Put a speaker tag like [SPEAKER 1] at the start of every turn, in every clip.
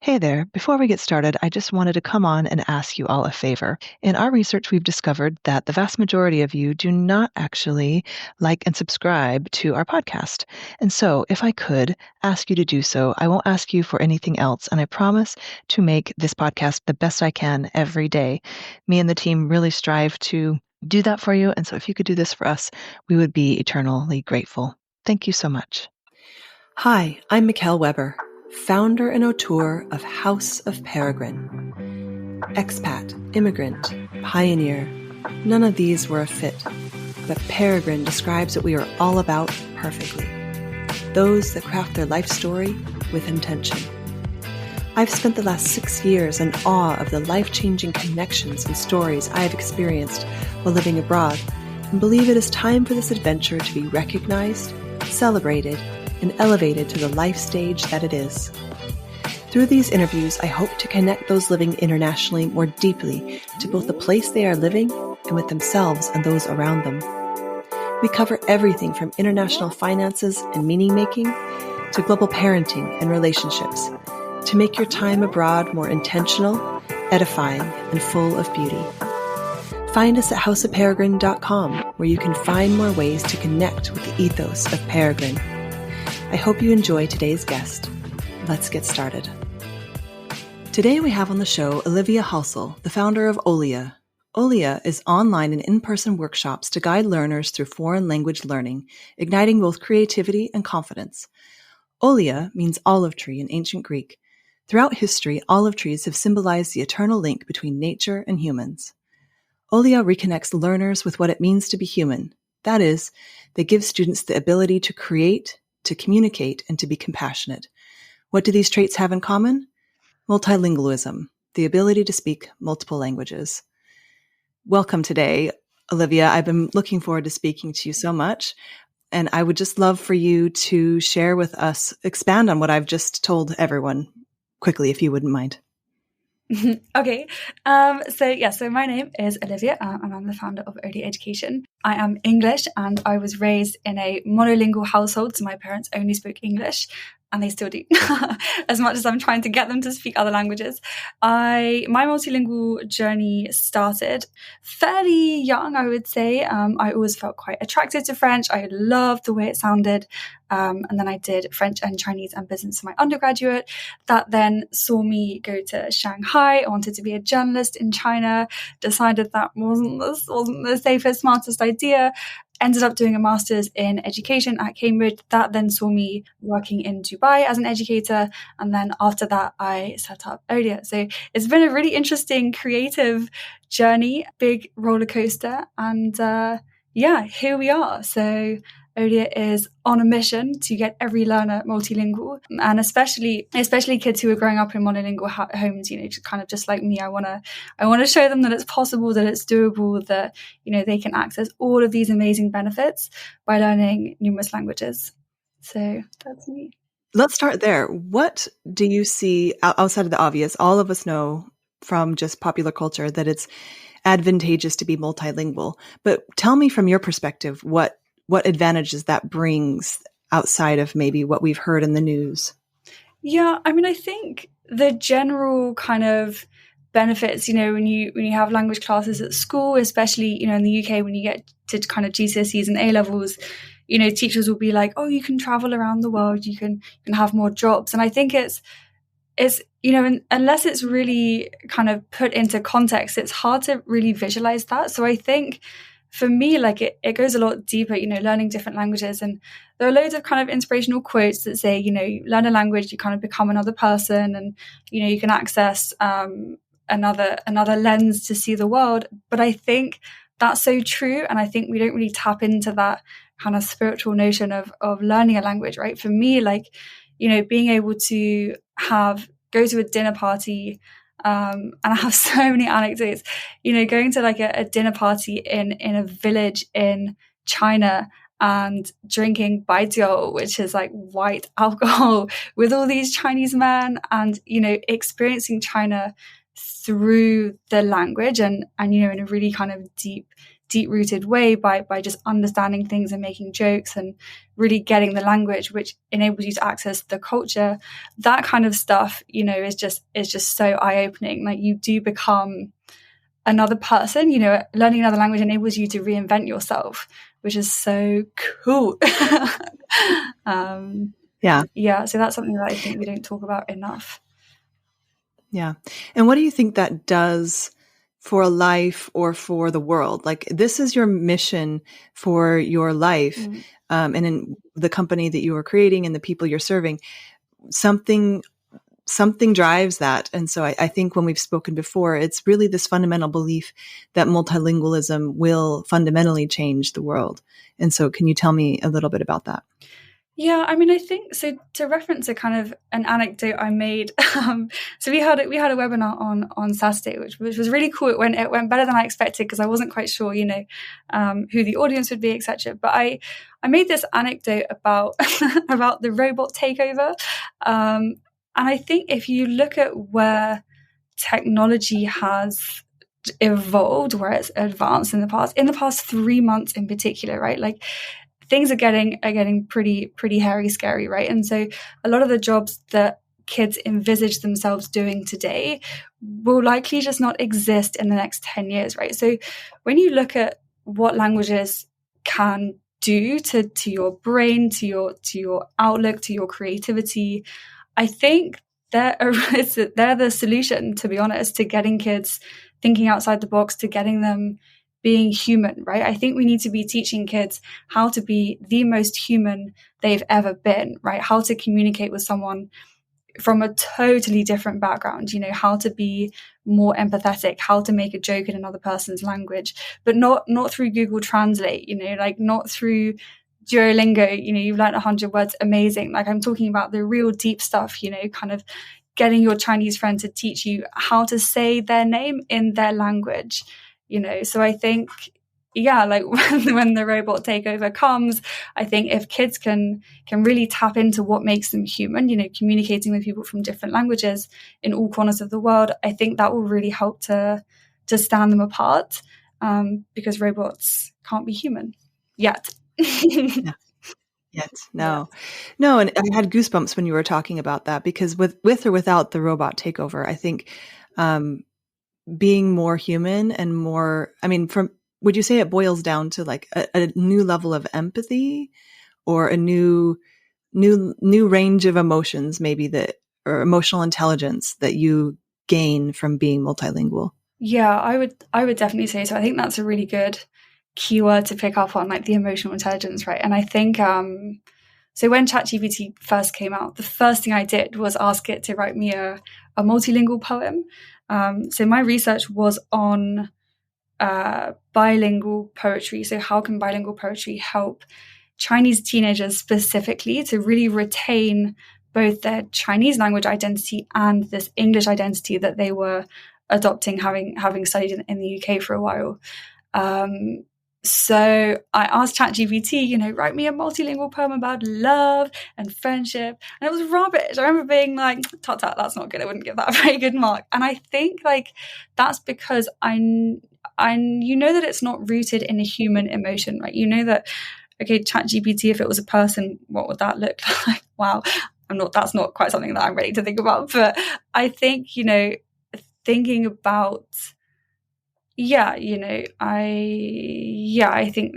[SPEAKER 1] Hey there. Before we get started, I just wanted to come on and ask you all a favor. In our research, we've discovered that the vast majority of you do not actually like and subscribe to our podcast. And so, if I could ask you to do so, I won't ask you for anything else. And I promise to make this podcast the best I can every day. Me and the team really strive to do that for you. And so, if you could do this for us, we would be eternally grateful. Thank you so much.
[SPEAKER 2] Hi, I'm Mickelle Weber, founder and auteur of House of Peregrine. Expat, immigrant, pioneer, none of these were a fit, but Peregrine describes what we are all about perfectly. Those that craft their life story with intention. I've spent the last 6 years in awe of the life-changing connections and stories I have experienced while living abroad, and believe it is time for this adventure to be recognized, celebrated, and elevated to the life stage that it is. Through these interviews, I hope to connect those living internationally more deeply to both the place they are living and with themselves and those around them. We cover everything from international finances and meaning-making to global parenting and relationships to make your time abroad more intentional, edifying, and full of beauty. Find us at houseofperegrine.com, where you can find more ways to connect with the ethos of Peregrine. I hope you enjoy today's guest. Let's get started. Today we have on the show Olive Halsall, the founder of Olea. Olea is online and in-person workshops to guide learners through foreign language learning, igniting both creativity and confidence. Olea means olive tree in ancient Greek. Throughout history, olive trees have symbolized the eternal link between nature and humans. Olea reconnects learners with what it means to be human. That is, they give students the ability to create, to communicate, and to be compassionate. What do these traits have in common? Multilingualism, the ability to speak multiple languages. Welcome today, Olivia. I've been looking forward to speaking to you so much, and I would just love for you to share with us, expand on what I've just told everyone quickly, if you wouldn't mind.
[SPEAKER 3] Okay. So my name is Olivia, and I'm the founder of Olea Education. I am English, and I was raised in a monolingual household, so my parents only spoke English, and they still do, as much as I'm trying to get them to speak other languages. My multilingual journey started fairly young, I would say. I always felt quite attracted to French. I loved the way it sounded. And then I did French and Chinese and business for my undergraduate. That then saw me go to Shanghai. I wanted to be a journalist in China, decided that wasn't the safest, smartest idea. Ended up doing a master's in education at Cambridge. That then saw me working in Dubai as an educator. And then after that, I set up Olea. So it's been a really interesting, creative journey, big roller coaster. And here we are. So Olea is on a mission to get every learner multilingual, and especially kids who are growing up in monolingual homes. Just like me, I want to show them that it's possible, that it's doable, that they can access all of these amazing benefits by learning numerous languages. So that's me.
[SPEAKER 2] Let's start there. What do you see outside of the obvious? All of us know from just popular culture that it's advantageous to be multilingual, but tell me from your perspective what advantages that brings outside of maybe what we've heard in the news?
[SPEAKER 3] Yeah, I mean, I think the general kind of benefits, when you have language classes at school, especially, in the UK, when you get to kind of GCSEs and A-levels, teachers will be like, oh, you can travel around the world, you can have more jobs. And I think it's unless it's really kind of put into context, it's hard to really visualize that. So I think for me, like it goes a lot deeper, learning different languages. And there are loads of kind of inspirational quotes that say, learn a language, you kind of become another person, and, you can access another lens to see the world. But I think that's so true. And I think we don't really tap into that kind of spiritual notion of learning a language, right? For me, being able to go to a dinner party, and I have so many anecdotes, going to a dinner party in a village in China and drinking baijiu, which is like white alcohol, with all these Chinese men, and, experiencing China through the language and in a really kind of deep deep-rooted way by just understanding things and making jokes and really getting the language, which enables you to access the culture. That kind of stuff, is just so eye-opening. Like, you do become another person. Learning another language enables you to reinvent yourself, which is so cool. Yeah, so that's something that I think we don't talk about enough.
[SPEAKER 1] Yeah. And what do you think that does for life or for the world? Like, this is your mission for your life, and in the company that you are creating and the people you're serving, something drives that. And so I think when we've spoken before, it's really this fundamental belief that multilingualism will fundamentally change the world. And so can you tell me a little bit about that?
[SPEAKER 3] Yeah, I mean, I think so. To reference a kind of an anecdote I made, so we had a webinar on Saturday, which was really cool. It went better than I expected, because I wasn't quite sure, who the audience would be, etc. But I made this anecdote about about the robot takeover, and I think if you look at where technology has evolved, where it's advanced in the past 3 months in particular, right? Like, things are getting pretty hairy, scary, right? And so a lot of the jobs that kids envisage themselves doing today will likely just not exist in the next 10 years, right? So when you look at what languages can do to your brain, to your outlook, to your creativity, I think they're the solution, to be honest, to getting kids thinking outside the box, to getting them being human, right? I think we need to be teaching kids how to be the most human they've ever been, right? How to communicate with someone from a totally different background, how to be more empathetic, how to make a joke in another person's language, but not through Google Translate, like not through Duolingo, you've learned 100 words, amazing. Like, I'm talking about the real deep stuff, kind of getting your Chinese friend to teach you how to say their name in their language. So I think, yeah, like when the robot takeover comes, I think if kids can really tap into what makes them human, communicating with people from different languages in all corners of the world, I think that will really help to stand them apart, because robots can't be human yet.
[SPEAKER 1] Yeah. Yet. No. And I had goosebumps when you were talking about that, because with or without the robot takeover, I think, being more human and more, would you say it boils down to like a new level of empathy, or a new range of emotions, maybe, or emotional intelligence that you gain from being multilingual?
[SPEAKER 3] Yeah, I would definitely say so. I think that's a really good keyword to pick up on, like the emotional intelligence, right? And I think, so when ChatGPT first came out, the first thing I did was ask it to write me a multilingual poem. So my research was on bilingual poetry. So how can bilingual poetry help Chinese teenagers specifically to really retain both their Chinese language identity and this English identity that they were adopting, having studied in the UK for a while. So I asked ChatGPT, write me a multilingual poem about love and friendship. And it was rubbish. I remember being like, tut, that's not good. I wouldn't give that a very good mark. And I think like that's because I that it's not rooted in a human emotion, right? That, okay, ChatGPT, if it was a person, what would that look like? Wow. That's not quite something that I'm ready to think about. But I think, thinking about, I think,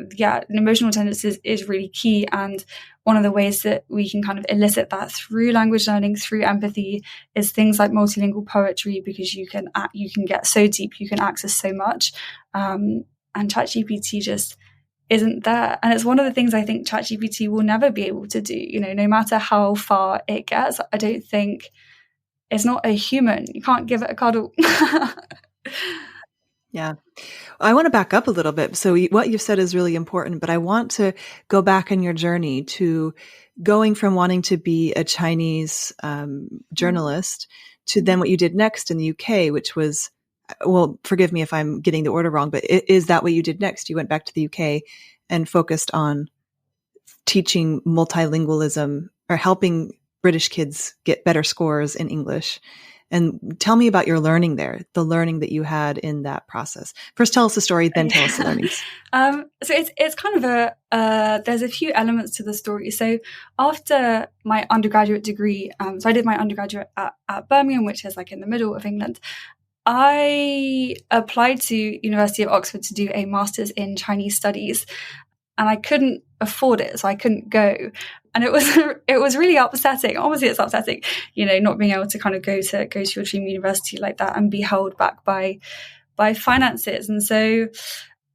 [SPEAKER 3] emotional intelligence is really key. And one of the ways that we can kind of elicit that through language learning, through empathy, is things like multilingual poetry, because you can get so deep, you can access so much. And ChatGPT just isn't there. And it's one of the things I think ChatGPT will never be able to do, no matter how far it gets. I don't think, it's not a human. You can't give it a cuddle.
[SPEAKER 1] Yeah. I want to back up a little bit. So what you've said is really important, but I want to go back in your journey to going from wanting to be a Chinese journalist to then what you did next in the UK, which was, well, forgive me if I'm getting the order wrong, but is that what you did next? You went back to the UK and focused on teaching multilingualism, or helping British kids get better scores in English.
[SPEAKER 2] And tell me about your learning there, the learning that you had in that process. First, tell us the story, then tell us the learnings.
[SPEAKER 3] So it's kind of there's a few elements to the story. So after my undergraduate degree, so I did my undergraduate at Birmingham, which is like in the middle of England. I applied to University of Oxford to do a master's in Chinese studies, and I couldn't afford it, so I couldn't go. And it was really upsetting. Obviously, it's upsetting, not being able to kind of go to your dream university like that and be held back by finances. And so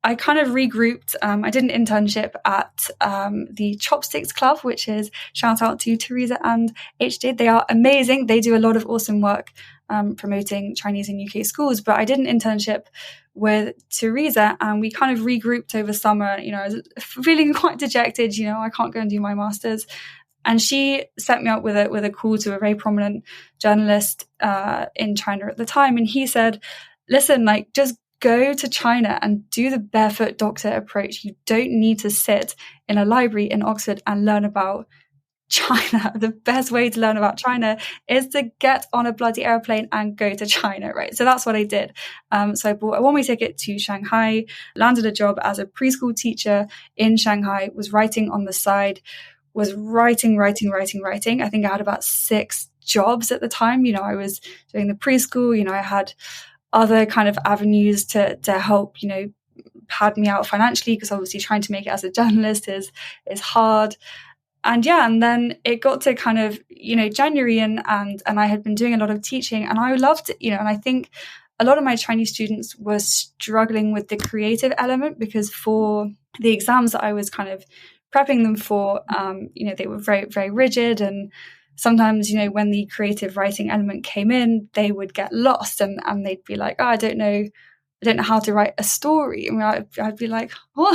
[SPEAKER 3] I kind of regrouped. I did an internship at the Chopsticks Club, which is, shout out to Teresa and HD. They are amazing. They do a lot of awesome work promoting Chinese in UK schools. But I did an internship with Teresa, and we kind of regrouped over summer. I was feeling quite dejected. I can't go and do my master's. And she set me up with a call to a very prominent journalist in China at the time. And he said, listen, like, just go to China and do the barefoot doctor approach. You don't need to sit in a library in Oxford and learn about China. The best way to learn about China is to get on a bloody airplane and go to China, right? So that's what I did. So I bought a one-way ticket to Shanghai, landed a job as a preschool teacher in Shanghai, was writing on the side, was writing. I think I had about 6 jobs at the time. I was doing the preschool, I had other kind of avenues to help, pad me out financially, because obviously trying to make it as a journalist is hard. And then it got to kind of, January and I had been doing a lot of teaching, and I loved it, and I think a lot of my Chinese students were struggling with the creative element, because for the exams that I was kind of prepping them for, they were very, very rigid. And sometimes, when the creative writing element came in, they would get lost and they'd be like, I don't know how to write a story. I mean, I'd be like, what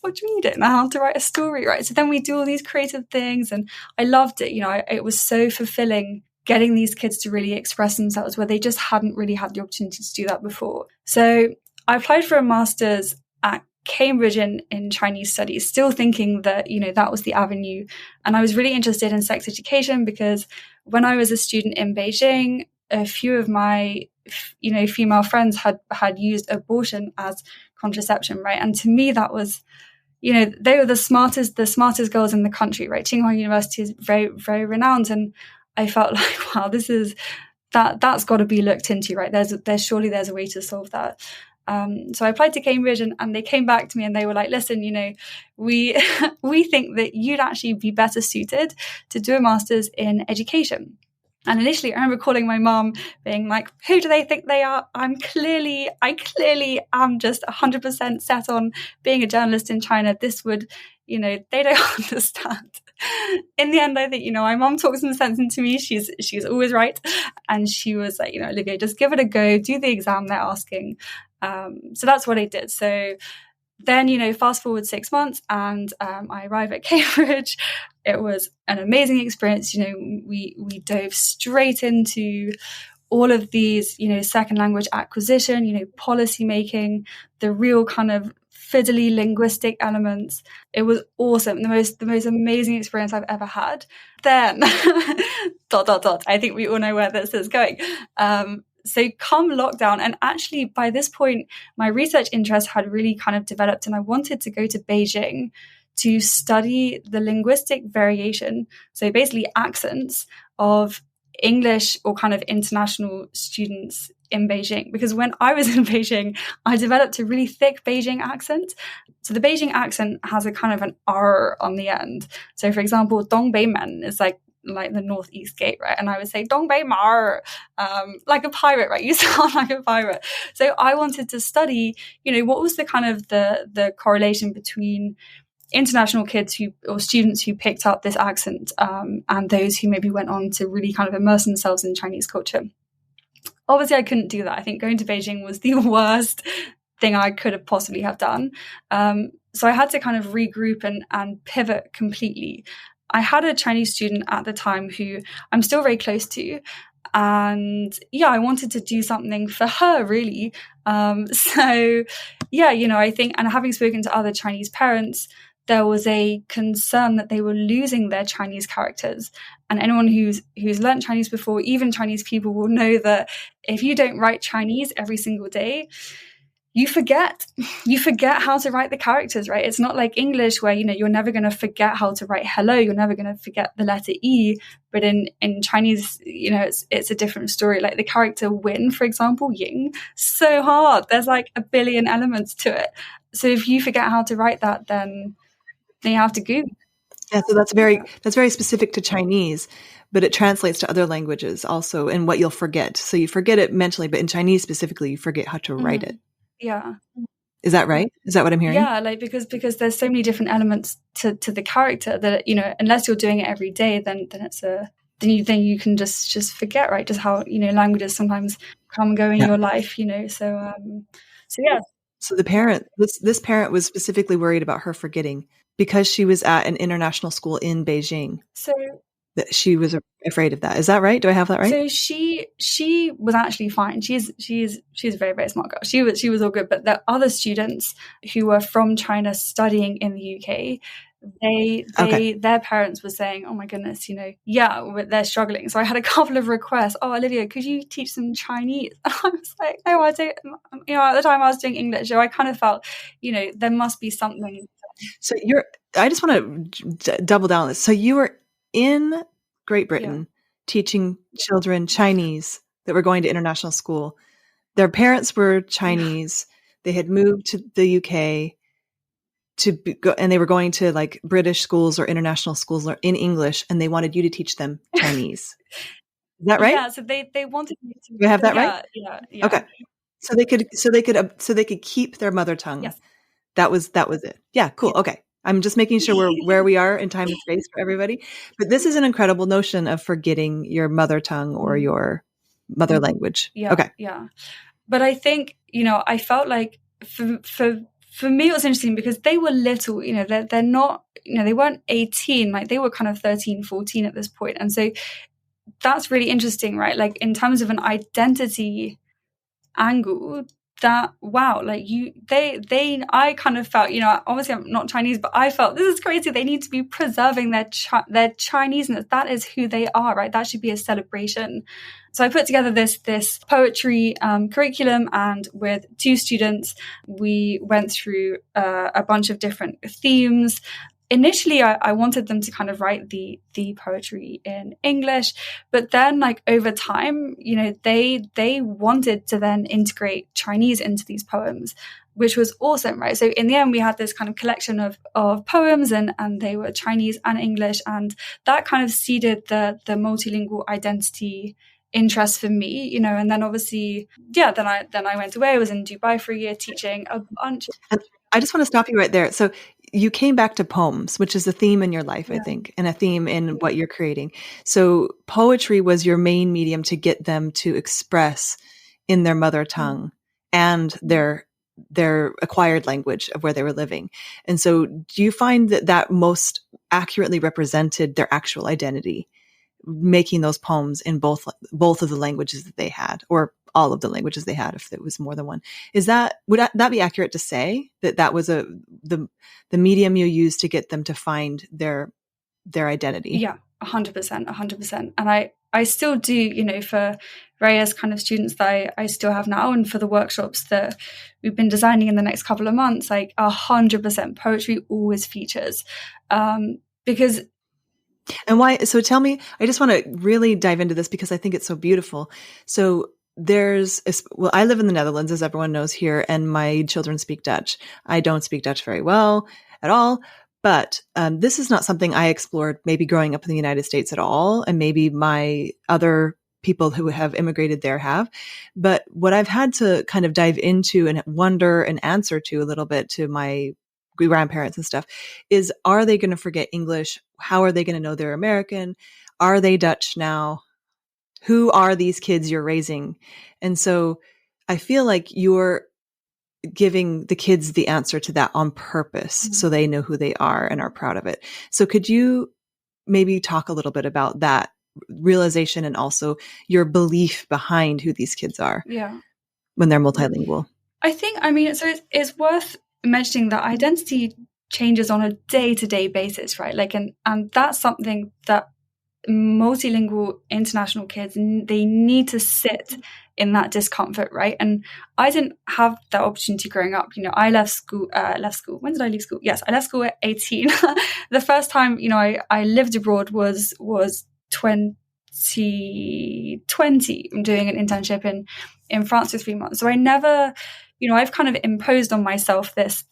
[SPEAKER 3] do you mean you don't know how to write a story, right? So then we do all these creative things, and I loved it. It was so fulfilling getting these kids to really express themselves, where they just hadn't really had the opportunity to do that before. So I applied for a master's at Cambridge in Chinese studies, still thinking that, that was the avenue. And I was really interested in sex education, because when I was a student in Beijing, a few of my female friends had used abortion as contraception, right? And to me, that was, they were the smartest girls in the country, right? Tsinghua University is very, very renowned. And I felt like, wow, that's got to be looked into, right? There's surely a way to solve that. So I applied to Cambridge, and they came back to me and they were like, listen, we think that you'd actually be better suited to do a master's in education. And initially I remember calling my mom being like, who do they think they are? I clearly am just 100% set on being a journalist in China. This would, they don't understand. In the end, I think, my mom talks some sense into me. She's always right. And she was like, Olivia, just give it a go, do the exam they're asking. So that's what I did. So then, fast forward 6 months, and I arrive at Cambridge. It was an amazing experience. We dove straight into all of these, second language acquisition, policy making, the real kind of fiddly linguistic elements. It was awesome. The most amazing experience I've ever had. Then, ... I think we all know where this is going. So come lockdown, and actually by this point, my research interest had really kind of developed, and I wanted to go to Beijing to study the linguistic variation, so basically accents of English or kind of international students in Beijing. Because when I was in Beijing, I developed a really thick Beijing accent. So the Beijing accent has a kind of an R on the end. So for example, Dongbeimen is like the northeast gate, right? And I would say Dongbei Mar, like a pirate, right? You sound like a pirate. So I wanted to study, what was the kind of the correlation between international kids or students who picked up this accent and those who maybe went on to really kind of immerse themselves in Chinese culture. Obviously, I couldn't do that. I think going to Beijing was the worst thing I could have possibly have done. So I had to kind of regroup and pivot completely. I had a Chinese student at the time who I'm still very close to. And I wanted to do something for her, really. I think, and having spoken to other Chinese parents, there was a concern that they were losing their Chinese characters. And anyone who's learned Chinese before, even Chinese people, will know that if you don't write Chinese every single day, you forget how to write the characters, right? It's not like English where, you're never going to forget how to write hello. You're never going to forget the letter E. But in Chinese, it's a different story. Like the character Win, for example, Ying, so hard. There's like a billion elements to it. So if you forget how to write that, then you have to Google.
[SPEAKER 1] Yeah, so that's very specific to Chinese, but it translates to other languages also, and what you'll forget. So you forget it mentally, but in Chinese specifically, you forget how to write it.
[SPEAKER 3] Yeah.
[SPEAKER 1] Is that right? Is that what I'm hearing?
[SPEAKER 3] Yeah, like because there's so many different elements to the character that, unless you're doing it every day, then you can just forget, right? Just how, languages sometimes come and go in your life, so yeah.
[SPEAKER 1] So the parent, this parent was specifically worried about her forgetting because she was at an international school in Beijing.
[SPEAKER 3] So
[SPEAKER 1] that she was afraid of that. Is that right? Do I have that right?
[SPEAKER 3] So she was actually fine. She's a very, very smart girl. She was all good. But the other students who were from China studying in the UK, their parents were saying, "Oh my goodness, they're struggling." So I had a couple of requests. "Oh, Olivia, could you teach them Chinese?" And I was like, "No, I don't." At the time I was doing English, so I kind of felt, there must be something.
[SPEAKER 1] So I just want to double down on this. So you were in Great Britain teaching children Chinese that were going to international school. Their parents were Chinese. They had moved to the UK and they were going to like British schools or international schools in English, and they wanted you to teach them Chinese. Is that right?
[SPEAKER 3] Yeah. So they wanted you to.
[SPEAKER 1] You have that right?
[SPEAKER 3] Yeah.
[SPEAKER 1] Okay. So they could keep their mother tongue.
[SPEAKER 3] Yes.
[SPEAKER 1] That was it. Yeah. Cool. Okay. I'm just making sure we're where we are in time and space for everybody. But this is an incredible notion of forgetting your mother tongue or your mother language.
[SPEAKER 3] Yeah.
[SPEAKER 1] Okay.
[SPEAKER 3] Yeah. But I think, I felt like for me, it was interesting because they were little, they're not, they weren't 18, like they were kind of 13, 14 at this point. And so that's really interesting, right? Like in terms of an identity angle, that wow, like I kind of felt, obviously I'm not Chinese, but I felt this is crazy. They need to be preserving their Chineseness. That is who they are, right? That should be a celebration. So I put together this poetry curriculum, and with 2 students, we went through a bunch of different themes. Initially, I wanted them to kind of write the poetry in English, but then like over time, they wanted to then integrate Chinese into these poems, which was awesome, right? So in the end, we had this kind of collection of poems, and they were Chinese and English, and that kind of seeded the multilingual identity interest for me, and then obviously, then I went away. I was in Dubai for a year teaching a bunch.
[SPEAKER 1] And I just want to stop you right there. So you came back to poems, which is a theme in your life, I think, and a theme in what you're creating. So poetry was your main medium to get them to express in their mother tongue and their acquired language of where they were living. And so do you find that most accurately represented their actual identity, making those poems in both of the languages that they had, or all of the languages they had, if it was more than one? Would that be accurate to say that was the medium you used to get them to find their identity?
[SPEAKER 3] Yeah, 100%. And I still do, for various kind of students that I still have now, and for the workshops that we've been designing in the next couple of months, like 100% poetry always features, because.
[SPEAKER 1] And why? So tell me, I just want to really dive into this because I think it's so beautiful. So I live in the Netherlands, as everyone knows here, and my children speak Dutch. I don't speak Dutch very well at all, but this is not something I explored maybe growing up in the United States at all, and maybe my other people who have immigrated there have. But what I've had to kind of dive into and wonder and answer to a little bit to my grandparents and stuff is, are they going to forget English? How are they going to know they're American? Are they Dutch now? Who are these kids you're raising? And so I feel like you're giving the kids the answer to that on purpose, so they know who they are and are proud of it. So could you maybe talk a little bit about that realization and also your belief behind who these kids are when they're multilingual?
[SPEAKER 3] I think, so it's worth mentioning that identity changes on a day-to-day basis, right? Like, and that's something that multilingual international kids, they need to sit in that discomfort, right? And I didn't have that opportunity growing up. You know, I left school. When did I leave school? Yes, I left school at 18. The first time, you know, I lived abroad was 2020. I'm doing an internship in France for 3 months. So I never, you know, I've kind of imposed on myself this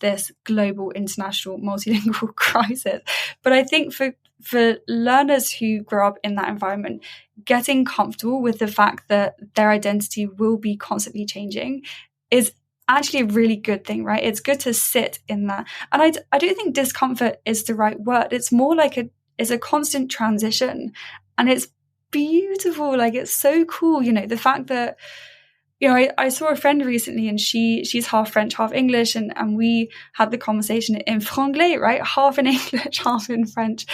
[SPEAKER 3] global international multilingual crisis. But I think for learners who grow up in that environment, getting comfortable with the fact that their identity will be constantly changing is actually a really good thing, right? It's good to sit in that. And I don't think discomfort is the right word. It's more like it's a constant transition, and it's beautiful. Like, it's so cool, you know, the fact that, you know, I saw a friend recently, and she's half French, half English, and we had the conversation in franglais, right? Half in English, half in French.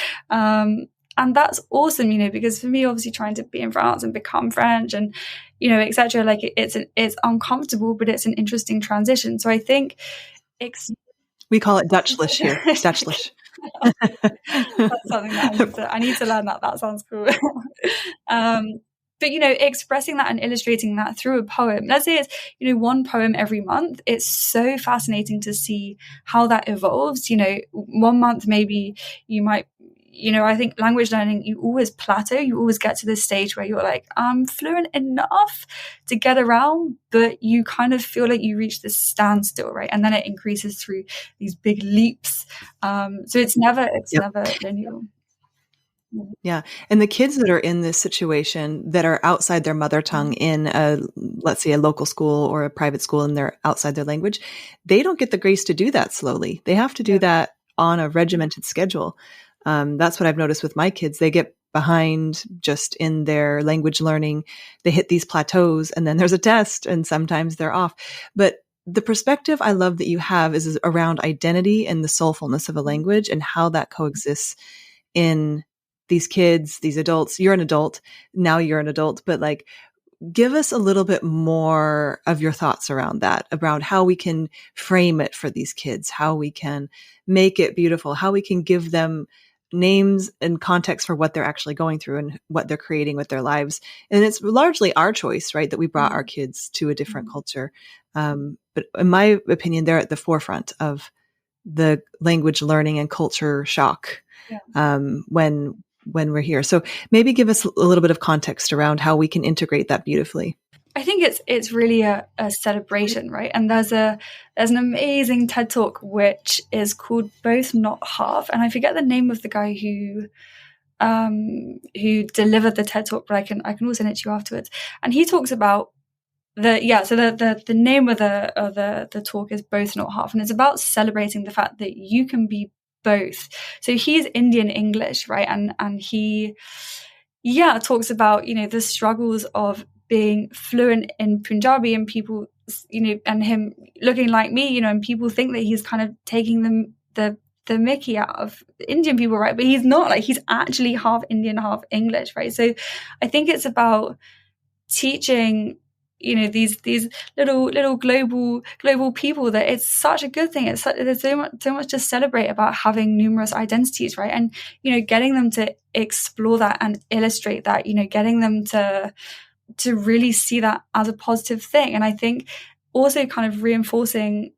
[SPEAKER 3] And that's awesome, you know, because for me, obviously trying to be in France and become French and, you know, etc. Like, it's uncomfortable, but it's an interesting transition. So I think
[SPEAKER 1] we call it Dutchlish here. Dutchlish.
[SPEAKER 3] That's something that I need to learn that. That sounds cool. But, you know, expressing that and illustrating that through a poem, let's say it's, you know, one poem every month. It's so fascinating to see how that evolves. You know, 1 month, maybe you might, you know, I think language learning, you always plateau. You always get to this stage where you're like, I'm fluent enough to get around, but you kind of feel like you reach this standstill, right? And then it increases through these big leaps. So it's never linear.
[SPEAKER 1] Yeah. And the kids that are in this situation that are outside their mother tongue in let's say a local school or a private school, and they're outside their language, they don't get the grace to do that slowly. They have to do that on a regimented schedule. That's what I've noticed with my kids. They get behind just in their language learning. They hit these plateaus, and then there's a test, and sometimes they're off. But the perspective I love that you have is around identity and the soulfulness of a language and how that coexists in these kids, these adults. You're an adult. Now you're an adult, but like, give us a little bit more of your thoughts around that, around how we can frame it for these kids, how we can make it beautiful, how we can give them names and context for what they're actually going through and what they're creating with their lives. And it's largely our choice, right? That we brought our kids to a different culture. But in my opinion, they're at the forefront of the language learning and culture shock when we're here. So maybe give us a little bit of context around how we can integrate that beautifully.
[SPEAKER 3] I think it's really a celebration, right? And there's an amazing TED Talk which is called Both Not Half, and I forget the name of the guy who delivered the TED Talk, but I can also send it to you afterwards. And he talks about the name of the talk is Both Not Half, and it's about celebrating the fact that you can be both. So he's Indian English, right? And he talks about, you know, the struggles of being fluent in Punjabi, and people, you know, and him looking like me, you know, and people think that he's kind of taking the mickey out of Indian people, right? But he's not. Like, he's actually half Indian, half English, right? So I think it's about teaching, you know, these little global people that it's such a good thing. There's so much to celebrate about having numerous identities, right? And, you know, getting them to explore that and illustrate that, you know, getting them to really see that as a positive thing. And I think also kind of reinforcing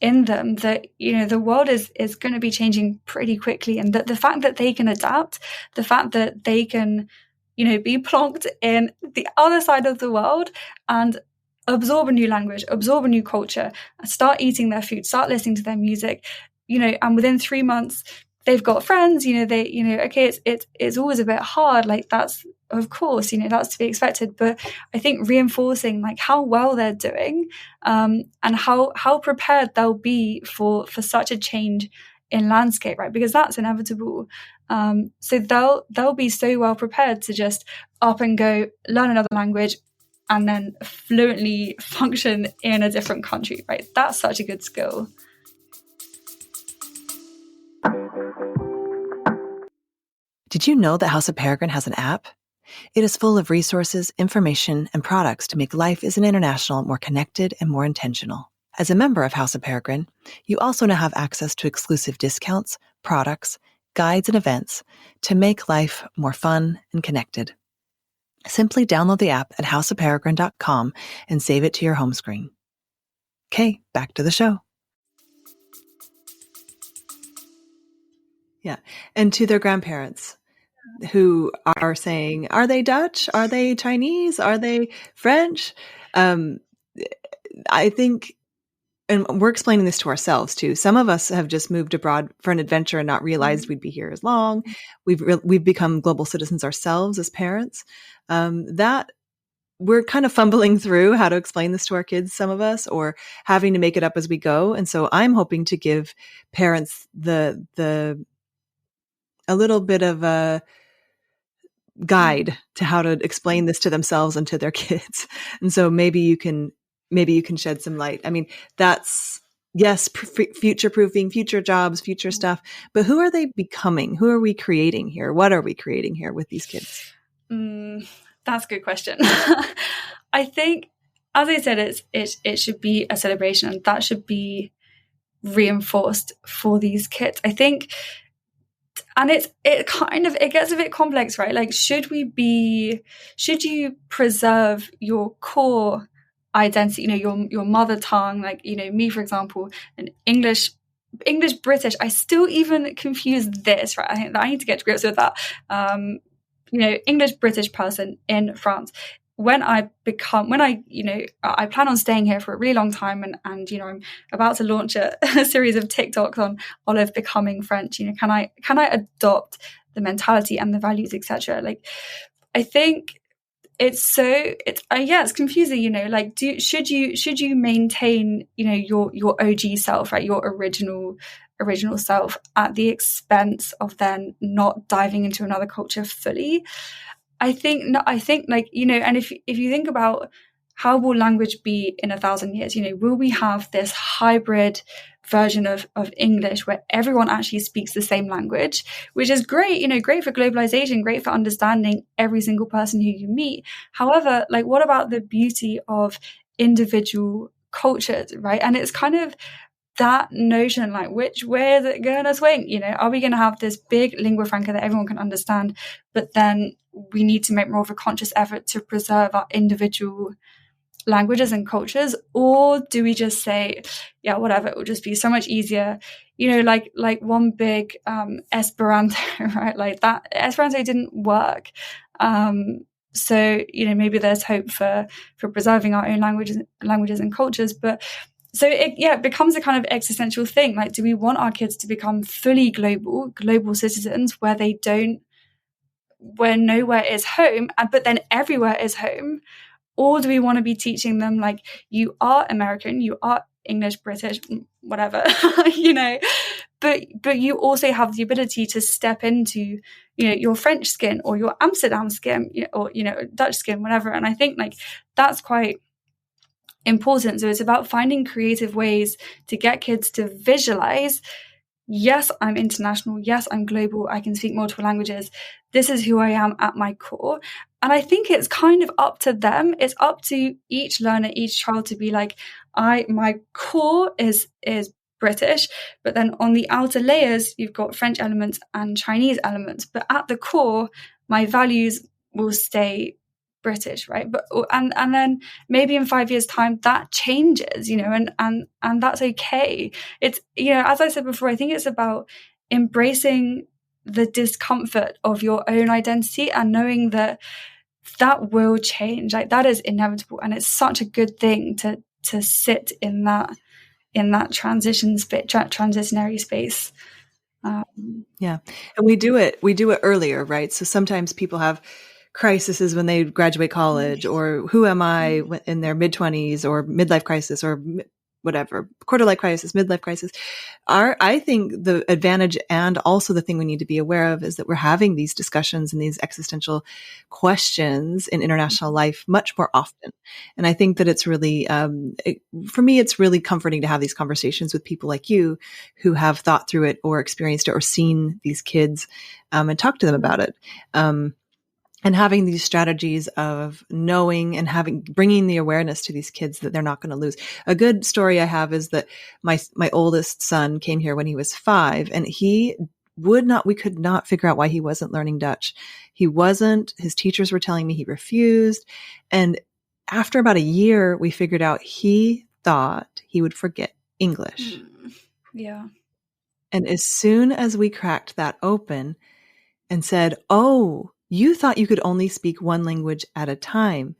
[SPEAKER 3] in them that, you know, the world is going to be changing pretty quickly, and that the fact that they can adapt, the fact that they can, you know, be plonked in the other side of the world and absorb a new language, absorb a new culture, start eating their food, start listening to their music, you know, and within 3 months they've got friends, you know, okay, it's always a bit hard. Like, that's, of course, you know, that's to be expected. But I think reinforcing like how well they're doing, and how prepared they'll be for such a change in landscape, right? Because that's inevitable. So they'll be so well prepared to just up and go, learn another language, and then fluently function in a different country, right? That's such a good skill.
[SPEAKER 1] Did you know that House of Peregrine has an app? It is full of resources, information, and products to make life as an international more connected and more intentional.
[SPEAKER 2] As a member of House of Peregrine, you also now have access to exclusive discounts, products, guides, and events to make life more fun and connected. Simply download the app at houseofperegrine.com and save it to your home screen. Okay, back to the show. Yeah. And to their grandparents who are saying, are they Dutch? Are they Chinese? Are they French? I think, and we're explaining this to ourselves too. Some of us have just moved abroad for an adventure and not realized we'd be here as long. We've become global citizens ourselves as parents. That we're kind of fumbling through how to explain this to our kids, some of us, or having to make it up as we go. And so I'm hoping to give parents a little bit of a guide to how to explain this to themselves and to their kids. And so maybe you can shed some light. I mean, that's, yes, future proofing, future jobs, future stuff, but who are they becoming? Who are we creating here? What are we creating here with these kids?
[SPEAKER 3] That's a good question. I think, as I said, it should be a celebration, and that should be reinforced for these kids. I think, and it gets a bit complex, right? Like, should you preserve your core identity, your mother tongue? Like, me, for example, an English British, I still even confuse this, right? I think that I need to get to grips with that. English British person in France. I plan on staying here for a really long time, and I'm about to launch a series of TikToks on Olive becoming French. Can I adopt the mentality and the values, etc.? Like, I think it's confusing. Like, should you maintain your OG self, right? Your original self at the expense of then not diving into another culture fully? I think like, and if you think about how will language be in 1,000 years, will we have this hybrid version of English where everyone actually speaks the same language, which is great, great for globalization, great for understanding every single person who you meet. However, like, what about the beauty of individual cultures, right? And it's kind of that notion, like, which way is it going to swing? Are we going to have this big lingua franca that everyone can understand, but then we need to make more of a conscious effort to preserve our individual languages and cultures? Or do we just say, yeah, whatever, it will just be so much easier, like one big Esperanto, right? Like, that Esperanto didn't work. So maybe there's hope for preserving our own languages and cultures, but so it becomes a kind of existential thing. Like, do we want our kids to become fully global citizens where nowhere is home, but then everywhere is home? Or do we want to be teaching them, like, you are American, you are English, British, whatever, but you also have the ability to step into, your French skin or your Amsterdam skin, or, Dutch skin, whatever. And I think, like, that's quite important. So it's about finding creative ways to get kids to visualize, yes, I'm international, yes, I'm global, I can speak multiple languages, this is who I am at my core. And I think it's kind of up to them, it's up to each learner, each child, to be like, my core is British, but then on the outer layers you've got French elements and Chinese elements, but at the core my values will stay British, right? But and then maybe in 5 years' time that changes, and that's okay. It's, as I said before, I think it's about embracing the discomfort of your own identity and knowing that will change. Like, that is inevitable, and it's such a good thing to sit in that transitionary space.
[SPEAKER 2] Yeah, and we do it earlier, right? So sometimes people have crises when they graduate college, or who am I in their mid-20s, or midlife crisis, or whatever, quarter-life crisis, midlife crisis. I think the advantage, and also the thing we need to be aware of, is that we're having these discussions and these existential questions in international life much more often. And I think that it's really, for me, it's really comforting to have these conversations with people like you who have thought through it or experienced it or seen these kids, and talk to them about it. and having these strategies of knowing and bringing the awareness to these kids that they're not going to lose. A good story I have is that my oldest son came here when he was 5, and we could not figure out why he wasn't learning Dutch. His teachers were telling me he refused. And after about a year, we figured out he thought he would forget English.
[SPEAKER 3] Yeah.
[SPEAKER 2] And as soon as we cracked that open and said, "Oh, you thought you could only speak one language at a time,"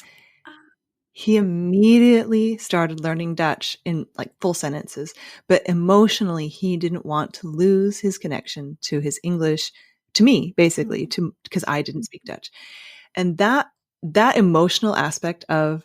[SPEAKER 2] he immediately started learning Dutch in like full sentences. But emotionally, he didn't want to lose his connection to his English, to me, basically, because I didn't speak Dutch. And that emotional aspect of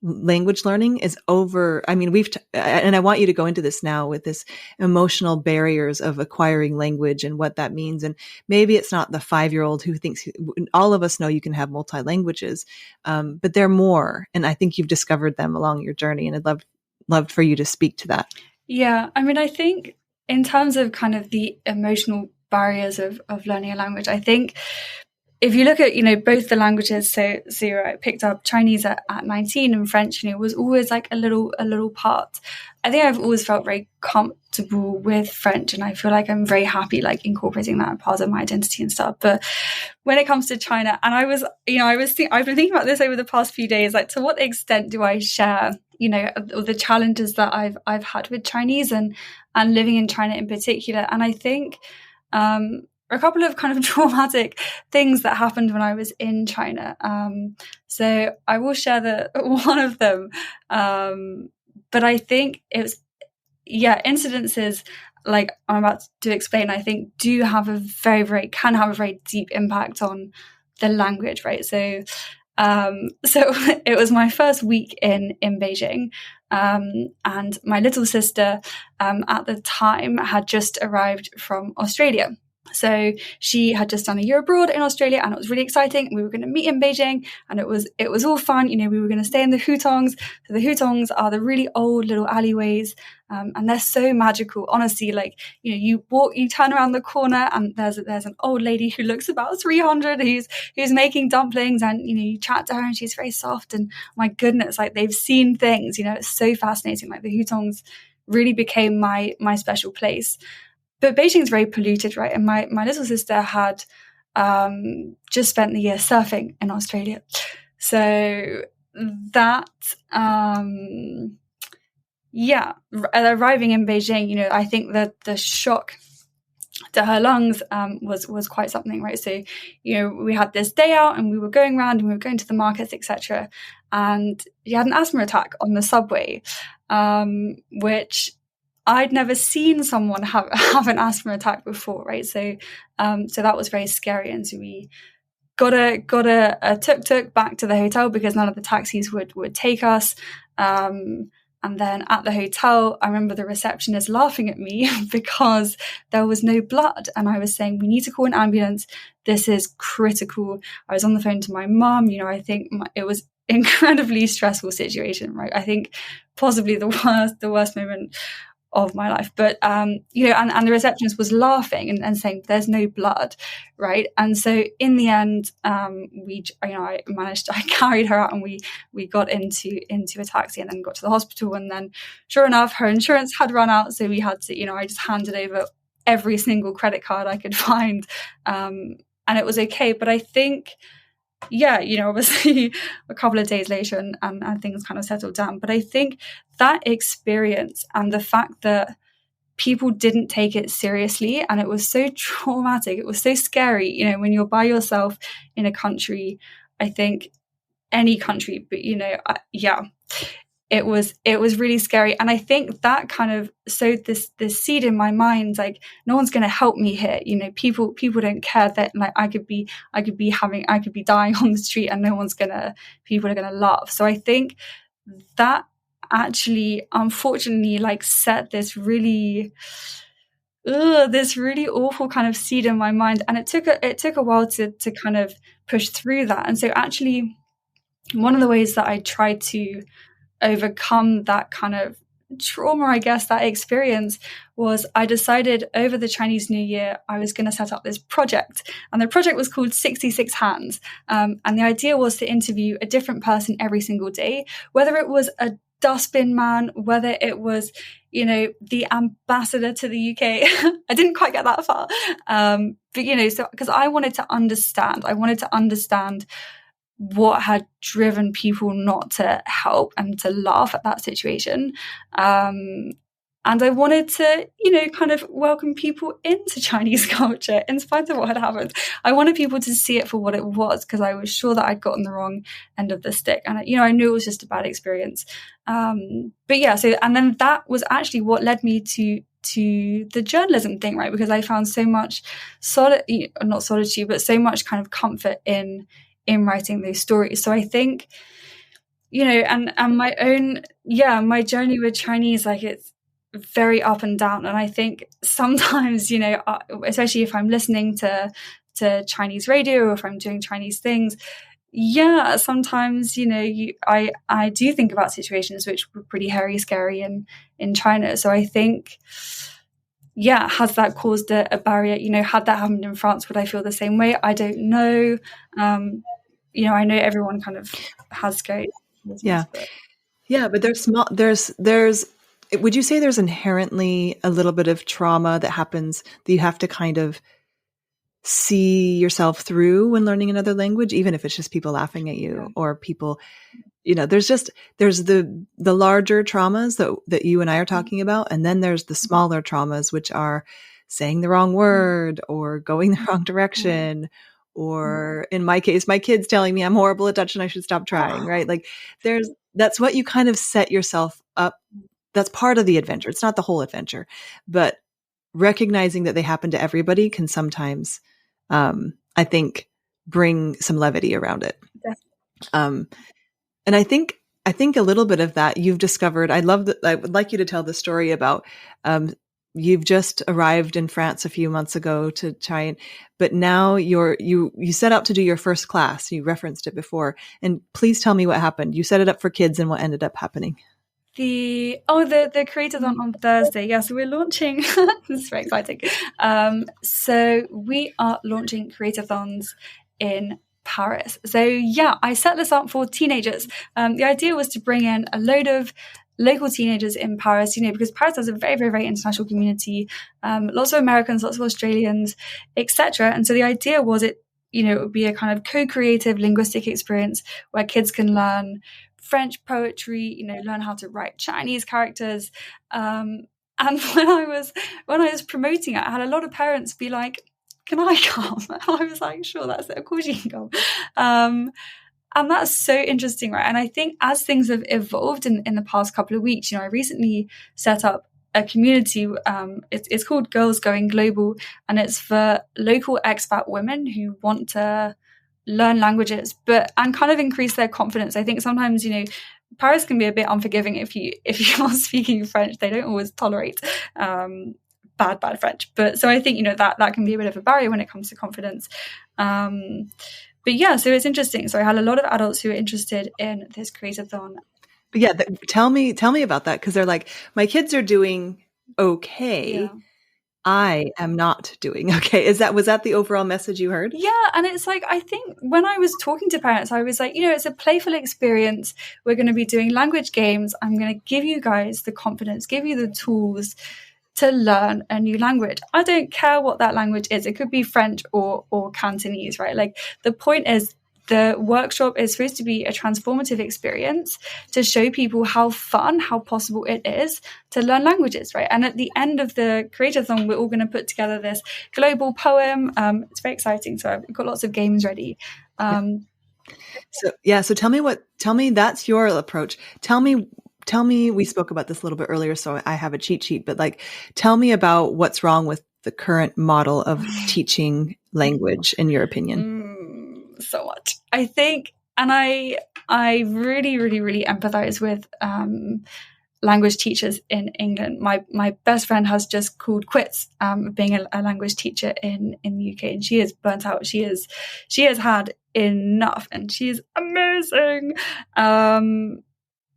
[SPEAKER 2] language learning is over. I mean, and I want you to go into this now with this emotional barriers of acquiring language and what that means. And maybe it's not the 5-year-old who thinks, all of us know you can have multi-languages, but they're more. And I think you've discovered them along your journey. And I'd loved for you to speak to that.
[SPEAKER 3] Yeah. I mean, I think in terms of kind of the emotional barriers of learning a language, I think if you look at, both the languages, so I picked up Chinese at 19 and French, was always like a little part. I think I've always felt very comfortable with French, and I feel like I'm very happy like incorporating that part of my identity and stuff. But when it comes to China, and I've been thinking about this over the past few days, like to what extent do I share, the challenges that I've had with Chinese and living in China in particular. And I think a couple of kind of traumatic things that happened when I was in China. So I will share one of them. But I think it was, incidences like I'm about to explain, I think can have a very deep impact on the language, right? So it was my first week in Beijing. And my little sister, at the time had just arrived from Australia. So she had just done a year abroad in Australia, and it was really exciting. We were going to meet in Beijing, and it was all fun. We were going to stay in the hutongs. So the hutongs are the really old little alleyways, and they're so magical. Honestly, like you turn around the corner, and there's an old lady who looks about 300 who's making dumplings, and you chat to her, and she's very soft. And my goodness, like they've seen things. It's so fascinating. Like the hutongs really became my special place. But Beijing's very polluted, right? And my little sister had just spent the year surfing in Australia. So that, arriving in Beijing, I think that the shock to her lungs was quite something, right? So, we had this day out, and we were going around, and we were going to the markets, etc. And she had an asthma attack on the subway, which I'd never seen someone have an asthma attack before, right? So that was very scary. And so we got a tuk-tuk back to the hotel because none of the taxis would take us. And then at the hotel, I remember the receptionist laughing at me because there was no blood. And I was saying, we need to call an ambulance. This is critical. I was on the phone to my mom. I think it was incredibly stressful situation, right? I think possibly the worst moment of my life. But, and the receptionist was laughing and saying, there's no blood. Right. And so in the end, I carried her out, and we got into a taxi, and then got to the hospital. And then sure enough, her insurance had run out. So we had to, I just handed over every single credit card I could find. And it was okay. But I think, obviously a couple of days later and things kind of settled down. But I think that experience and the fact that people didn't take it seriously, and it was so traumatic, it was so scary, when you're by yourself in a country, I think any country, but it was really scary. And I think that kind of sowed this seed in my mind, like, no one's going to help me here. People don't care that, like, I could be dying on the street, and people are going to laugh. So I think that actually, unfortunately, like, set this really awful kind of seed in my mind. And it took a while to kind of push through that. And so actually, one of the ways that I tried to overcome that kind of trauma, I guess, that experience was I decided over the Chinese New Year I was going to set up this project, and the project was called 66 Hands, and the idea was to interview a different person every single day, whether it was a dustbin man, whether it was, the ambassador to the UK. I didn't quite get that far, but so because I wanted to understand what had driven people not to help and to laugh at that situation. And I wanted to, kind of welcome people into Chinese culture in spite of what had happened. I wanted people to see it for what it was, because I was sure that I'd gotten the wrong end of the stick. And, I knew it was just a bad experience. And then that was actually what led me to the journalism thing, right? Because I found so much not solitude, but so much kind of comfort in writing those stories. So I think, and my journey with Chinese, like, it's very up and down. And I think sometimes, especially if I'm listening to Chinese radio or if I'm doing Chinese things, sometimes, I do think about situations which were pretty hairy, scary in China. So I think, has that caused a barrier? Had that happened in France, would I feel the same way? I don't know. I know everyone kind of has scary.
[SPEAKER 1] Yeah, but there's would you say there's inherently a little bit of trauma that happens that you have to kind of see yourself through when learning another language, even if it's just people laughing at you or people, there's the larger traumas that you and I are talking about. And then there's the smaller traumas, which are saying the wrong word or going the wrong direction. Or in my case, my kids telling me I'm horrible at Dutch and I should stop trying, right? Like that's what you kind of set yourself up. That's part of the adventure. It's not the whole adventure, but recognizing that they happen to everybody can sometimes, I think, bring some levity around it. And I think a little bit of that you've discovered. I would like you to tell the story about, you've just arrived in France a few months ago to try but now you set out to do your first class. You referenced it before, and please tell me what happened. You set it up for kids and what ended up happening.
[SPEAKER 3] The Creator-thon on Thursday. Yeah, so we're launching. This is very exciting. So we are launching Creator-thons in Paris. So I set this up for teenagers. The idea was to bring in a load of local teenagers in Paris, because Paris has a very, very, very international community, lots of Americans, lots of Australians, etc. And so the idea was it would be a kind of co-creative linguistic experience where kids can learn French poetry, learn how to write Chinese characters. And when I was promoting it, I had a lot of parents be like, "Can I come?" And I was like, "Sure, that's it. Of course you can come." And that's so interesting, right? And I think as things have evolved in the past couple of weeks, I recently set up a community. It's called Girls Going Global, and it's for local expat women who want to learn languages, and kind of increase their confidence. I think sometimes, Paris can be a bit unforgiving if you're speaking French. They don't always tolerate bad French. But so I think, that can be a bit of a barrier when it comes to confidence. So it's interesting. So I had a lot of adults who were interested in this Creator-thon.
[SPEAKER 1] But tell me about that, because they're like, my kids are doing okay. Yeah. I am not doing okay. Was that the overall message you heard?
[SPEAKER 3] Yeah. And it's like, I think when I was talking to parents, I was like, it's a playful experience. We're going to be doing language games. I'm going to give you guys the confidence, give you the tools to learn a new language. I don't care what that language is. It could be French or Cantonese, right? Like, the point is, the workshop is supposed to be a transformative experience to show people how fun, how possible it is to learn languages, right? And at the end of the Creator-thon, we're all going to put together this global poem. It's very exciting. So I've got lots of games ready.
[SPEAKER 1] So tell me that's your approach. Tell me, we spoke about this a little bit earlier, so I have a cheat sheet, but tell me about what's wrong with the current model of teaching language, in your opinion.
[SPEAKER 3] So much, I think, and I really, really, really empathize with language teachers in England. My best friend has just called quits being a language teacher in the UK, and she is burnt out. She has had enough, and she is amazing.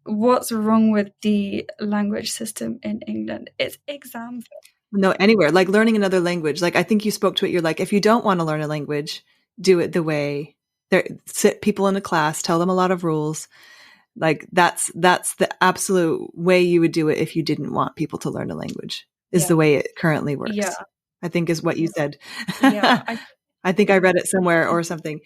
[SPEAKER 3] what's wrong with the language system in England? It's exams.
[SPEAKER 2] No, anywhere. Like learning another language. Like I think you spoke to it. You're like, if you don't want to learn a language, do it the way there. Sit people in a class, tell them a lot of rules. Like that's the absolute way you would do it if you didn't want people to learn a language. Is the way it currently works.
[SPEAKER 3] Yeah.
[SPEAKER 2] I think is what you said.
[SPEAKER 3] Yeah.
[SPEAKER 2] I think I read it somewhere or something.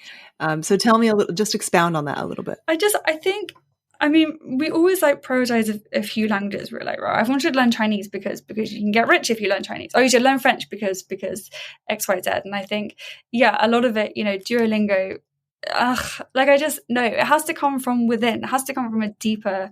[SPEAKER 2] So tell me a little, just expound on that a little bit.
[SPEAKER 3] I mean, we always like prioritize a few languages. We're like, right, everyone should learn Chinese because you can get rich if you learn Chinese. Or you should learn French because X, Y, Z. And I think, yeah, a lot of it, Duolingo, no, it has to come from within. It has to come from a deeper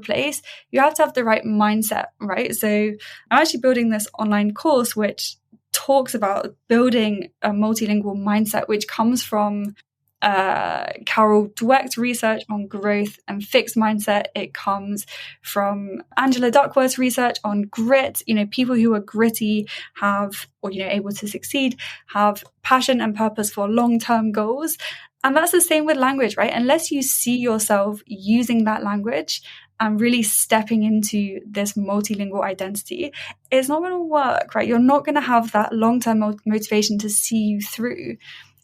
[SPEAKER 3] place. You have to have the right mindset, right? So I'm actually building this online course which talks about building a multilingual mindset, which comes from Carol Dweck's research on growth and fixed mindset. It comes from Angela Duckworth's research on grit. People who are gritty able to succeed, have passion and purpose for long-term goals. And that's the same with language, right? Unless you see yourself using that language and really stepping into this multilingual identity, it's not going to work, right? You're not going to have that long-term motivation to see you through,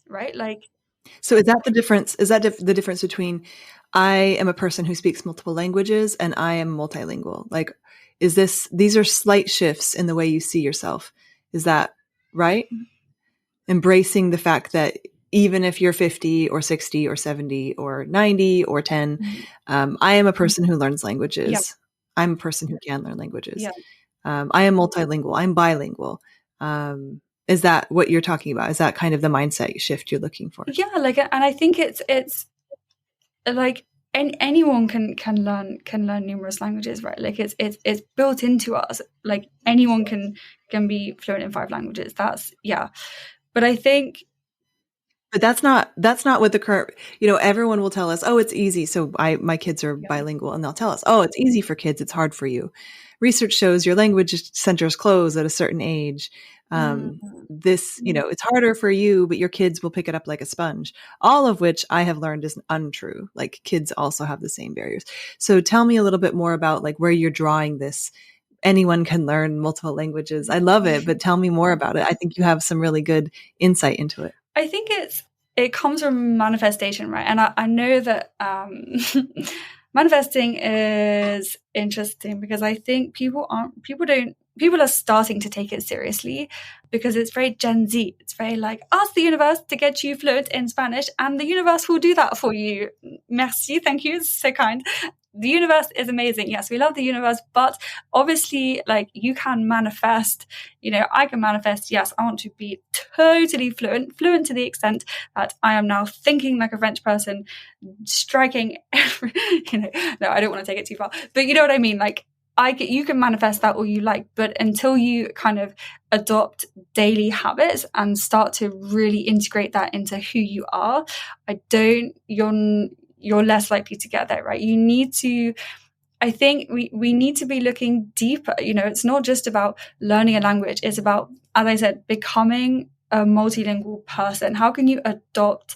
[SPEAKER 3] right?
[SPEAKER 2] So is that the difference? Is that the difference between I am a person who speaks multiple languages and I am multilingual? Like, these are slight shifts in the way you see yourself. Is that right? Embracing the fact that even if you're 50 or 60 or 70 or 90 or 10, I am a person who learns languages. Yeah. I'm a person who can learn languages. Yeah. I am multilingual. I'm bilingual. Is that what you're talking about? Is that kind of the mindset shift you're looking for?
[SPEAKER 3] Yeah, and I think it's like anyone can learn numerous languages, right? Like it's built into us. Like anyone can be fluent in 5 languages. But I think.
[SPEAKER 2] But that's not what the current, everyone will tell us, oh, it's easy. So my kids are bilingual and they'll tell us, oh, it's easy for kids. It's hard for you. Research shows your language centers close at a certain age. It's harder for you, but your kids will pick it up like a sponge. All of which I have learned is untrue. Like kids also have the same barriers. So tell me a little bit more about like where you're drawing this. Anyone can learn multiple languages. I love it, but tell me more about it. I think you have some really good insight into it.
[SPEAKER 3] I think it comes from manifestation, right? And I know that manifesting is interesting because I think people are starting to take it seriously because it's very Gen Z. It's very like, ask the universe to get you fluent in Spanish and the universe will do that for you. Merci, thank you, it's so kind. The universe is amazing. Yes, we love the universe, but obviously, like, you can manifest, I can manifest, yes, I want to be totally fluent to the extent that I am now thinking like a French person, striking every, no, I don't want to take it too far, but you know what I mean? Like, you can manifest that all you like, but until you kind of adopt daily habits and start to really integrate that into who you are, you're less likely to get there, right? You need to, I think we need to be looking deeper. It's not just about learning a language. It's about, as I said, becoming a multilingual person. How can you adopt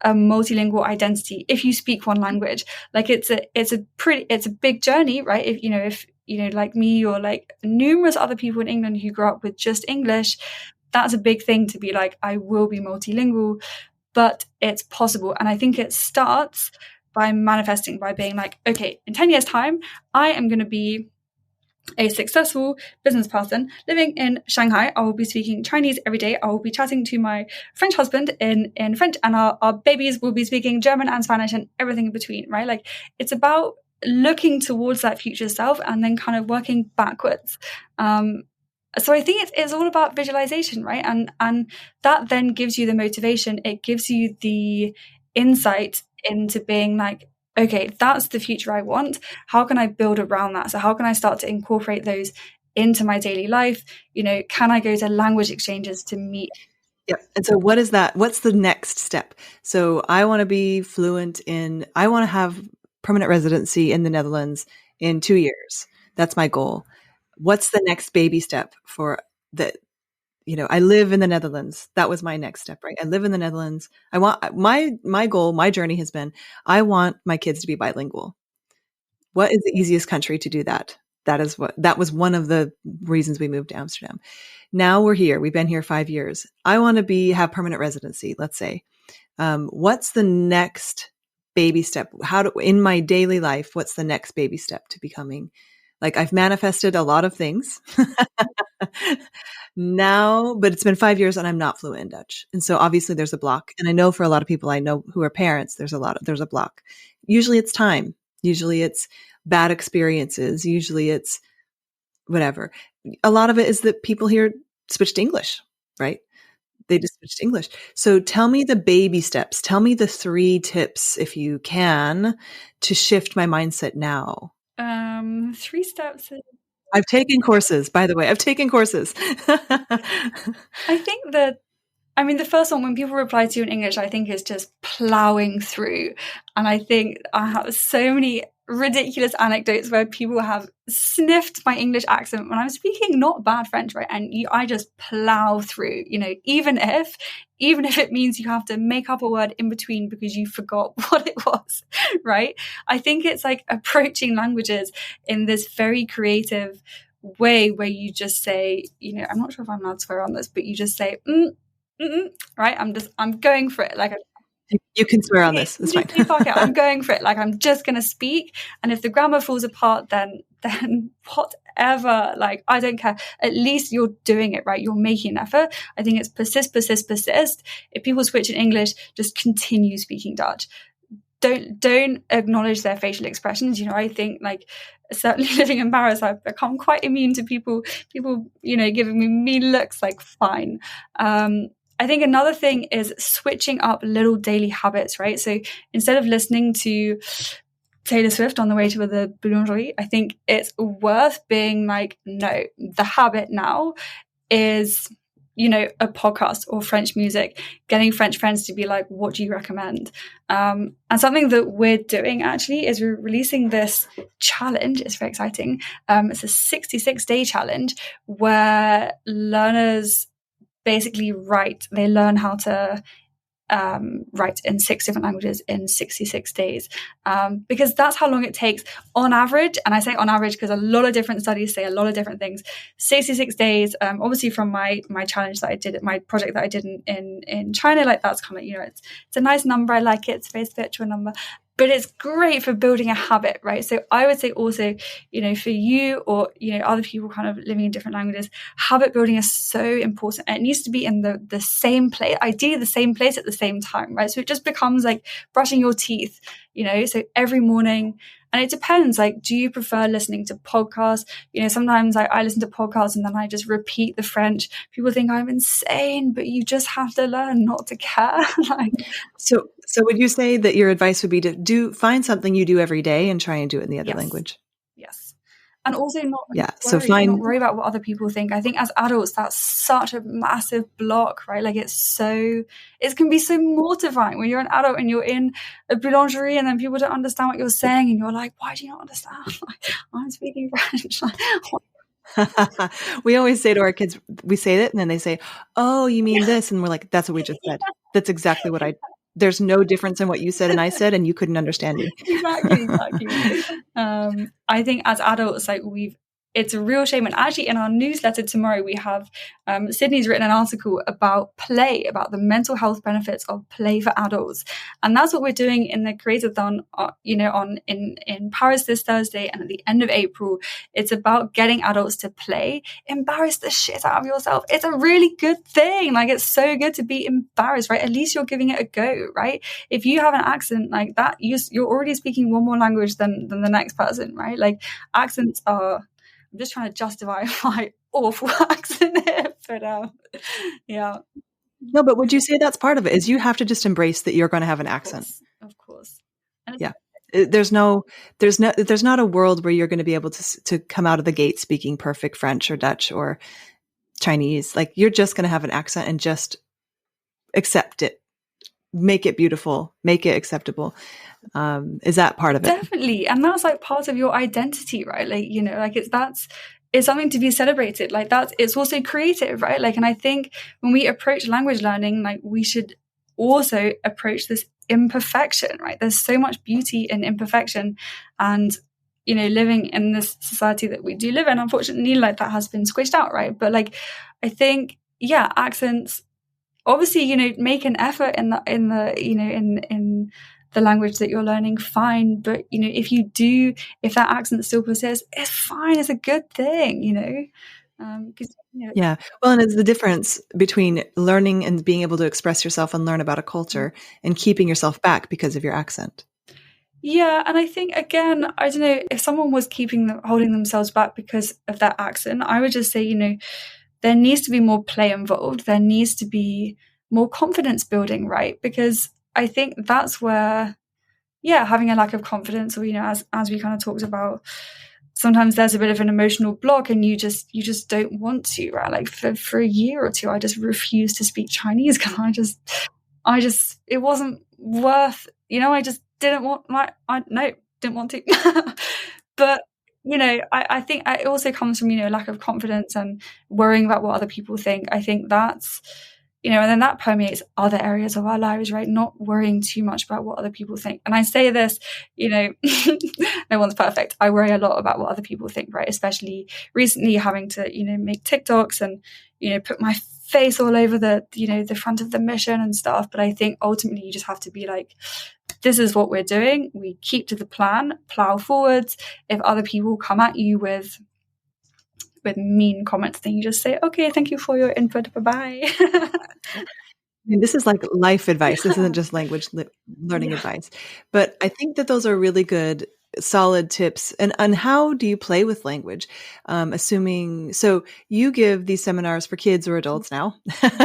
[SPEAKER 3] a multilingual identity if you speak one language? Like it's a big journey, right? If like me or like numerous other people in England who grew up with just English, that's a big thing to be like, I will be multilingual. But it's possible. And I think it starts by manifesting, by being like, okay, in 10 years' time, I am going to be a successful business person living in Shanghai. I will be speaking Chinese every day. I will be chatting to my French husband in French, and our babies will be speaking German and Spanish and everything in between, right? Like, it's about looking towards that future self and then kind of working backwards. So I think it's all about visualization, right? And that then gives you the motivation. It gives you the insight into being like, okay, that's the future I want. How can I build around that? So how can I start to incorporate those into my daily life? Can I go to language exchanges to meet?
[SPEAKER 2] Yeah. And so what is that? What's the next step? So I want to be I want to have permanent residency in the Netherlands in 2 years. That's my goal. What's the next baby step for that? I live in the Netherlands. That was my next step, right? I live in the Netherlands. I want my goal, my journey has been, I want my kids to be bilingual. What is the easiest country to do that? That was one of the reasons we moved to Amsterdam. Now we're here. We've been here 5 years. I want to have permanent residency, let's say. What's the next baby step? In my daily life, what's the next baby step to becoming? Like, I've manifested a lot of things now, but it's been 5 years and I'm not fluent in Dutch. And so obviously there's a block. And I know for a lot of people I know who are parents, there's a block. Usually it's time. Usually it's bad experiences. Usually it's whatever. A lot of it is that people here switch to English, right? They just switched to English. So tell me the baby steps. Tell me the 3 tips, if you can, to shift my mindset now.
[SPEAKER 3] 3 steps.
[SPEAKER 2] I've taken courses, by the way. I've taken courses.
[SPEAKER 3] I think that, the first one, when people reply to you in English, I think is just plowing through. And I think I have so many ridiculous anecdotes where people have sniffed my English accent when I'm speaking not bad French, right? And I just plow through, even if it means you have to make up a word in between because you forgot what it was, right? I think it's like approaching languages in this very creative way where you just say, I'm not sure if I'm allowed to swear on this, but you just say, right? I'm going for it. Like,
[SPEAKER 2] you can swear on this. It's fine.
[SPEAKER 3] I'm going for it. Like, I'm just going to speak. And if the grammar falls apart, then whatever, like, I don't care. At least you're doing it, right? You're making an effort. I think it's persist. If people switch in English, just continue speaking Dutch. Don't acknowledge their facial expressions. I think, like, certainly living in Paris, I've become quite immune to people, giving me mean looks. Like, fine. I think another thing is switching up little daily habits, right? So instead of listening to Taylor Swift on the way to the boulangerie, I think it's worth being like, no, the habit now is, a podcast or French music, getting French friends to be like, what do you recommend? And something that we're doing actually is we're releasing this challenge. It's very exciting. It's a 66-day challenge where learners basically they learn how to write in 6 different languages in 66 days, because that's how long it takes on average. And I say on average because a lot of different studies say a lot of different things. 66 days, obviously from my challenge that I did, my project that I did in China, like, that's kind of, it's a nice number. I like it. It's a very spiritual number. But it's great for building a habit, right? So I would say also, for you or, other people kind of living in different languages, habit building is so important. And it needs to be in the same place, ideally the same place at the same time, right? So it just becomes like brushing your teeth, so every morning. And it depends, like, do you prefer listening to podcasts? Sometimes I listen to podcasts and then I just repeat the French. People think I'm insane, but you just have to learn not to care.
[SPEAKER 2] So would you say that your advice would be to find something you do every day and try and do it in the other language?
[SPEAKER 3] Yes. And also not worry about what other people think. I think as adults, that's such a massive block, right? Like, it can be so mortifying when you're an adult and you're in a boulangerie and then people don't understand what you're saying and you're like, why do you not understand? Like, I'm speaking French.
[SPEAKER 2] We always say to our kids, we say it and then they say, oh, you mean this? And we're like, that's what we just said. That's exactly what there's no difference in what you said and I said, and you couldn't understand me.
[SPEAKER 3] Exactly. I think as adults, like, it's a real shame. And actually in our newsletter tomorrow, we have Sydney's written an article about play, about the mental health benefits of play for adults. And that's what we're doing in the Creative-thon, in Paris this Thursday and at the end of April. It's about getting adults to play. Embarrass the shit out of yourself. It's a really good thing. Like, it's so good to be embarrassed, right? At least you're giving it a go, right? If you have an accent like that, you're already speaking one more language than the next person, right? Like, accents are... I'm just trying to justify my awful accent here, but yeah.
[SPEAKER 2] No, but would you say that's part of it? Is you have to just embrace that you're going to have an accent?
[SPEAKER 3] Of course.
[SPEAKER 2] Yeah. There's not a world where you're going to be able to come out of the gate speaking perfect French or Dutch or Chinese. Like, you're just going to have an accent and just accept it. Make it beautiful, make it acceptable. Is that part of it?
[SPEAKER 3] Definitely. And that's like part of your identity, right? Like, like it's something to be celebrated. Like, it's also creative, right? Like, and I think when we approach language learning, like, we should also approach this imperfection, right? There's so much beauty in imperfection. And living in this society that we do live in, unfortunately, like that has been squished out, right? But like, I think, yeah, accents obviously, make an effort in the language that you're learning, fine. But, if that accent still persists, it's fine. It's a good thing, 'cause,
[SPEAKER 1] Yeah. Well, and it's the difference between learning and being able to express yourself and learn about a culture and keeping yourself back because of your accent.
[SPEAKER 3] Yeah, and I think, again, I don't know, if someone was holding themselves back because of that accent, I would just say, there needs to be more play involved. There needs to be more confidence building, right? Because I think that's where, yeah, having a lack of confidence, or, as we kind of talked about, sometimes there's a bit of an emotional block and you just don't want to, right? Like for a year or two, I just refused to speak Chinese because it wasn't worth, I just didn't want didn't want to. But, I think it also comes from, lack of confidence and worrying about what other people think. I think that's, and then that permeates other areas of our lives, right? Not worrying too much about what other people think. And I say this, no one's perfect. I worry a lot about what other people think, right? Especially recently having to, make TikToks and, put my face all over the front of the mission and stuff. But I think ultimately you just have to be like, this is what we're doing. We keep to the plan, plow forwards. If other people come at you with mean comments, then you just say, okay, thank you for your input. Bye-bye.
[SPEAKER 1] I mean, this is like life advice. This isn't just language learning advice. But I think that those are really good, solid tips. And how do you play with language? So you give these seminars for kids or adults now,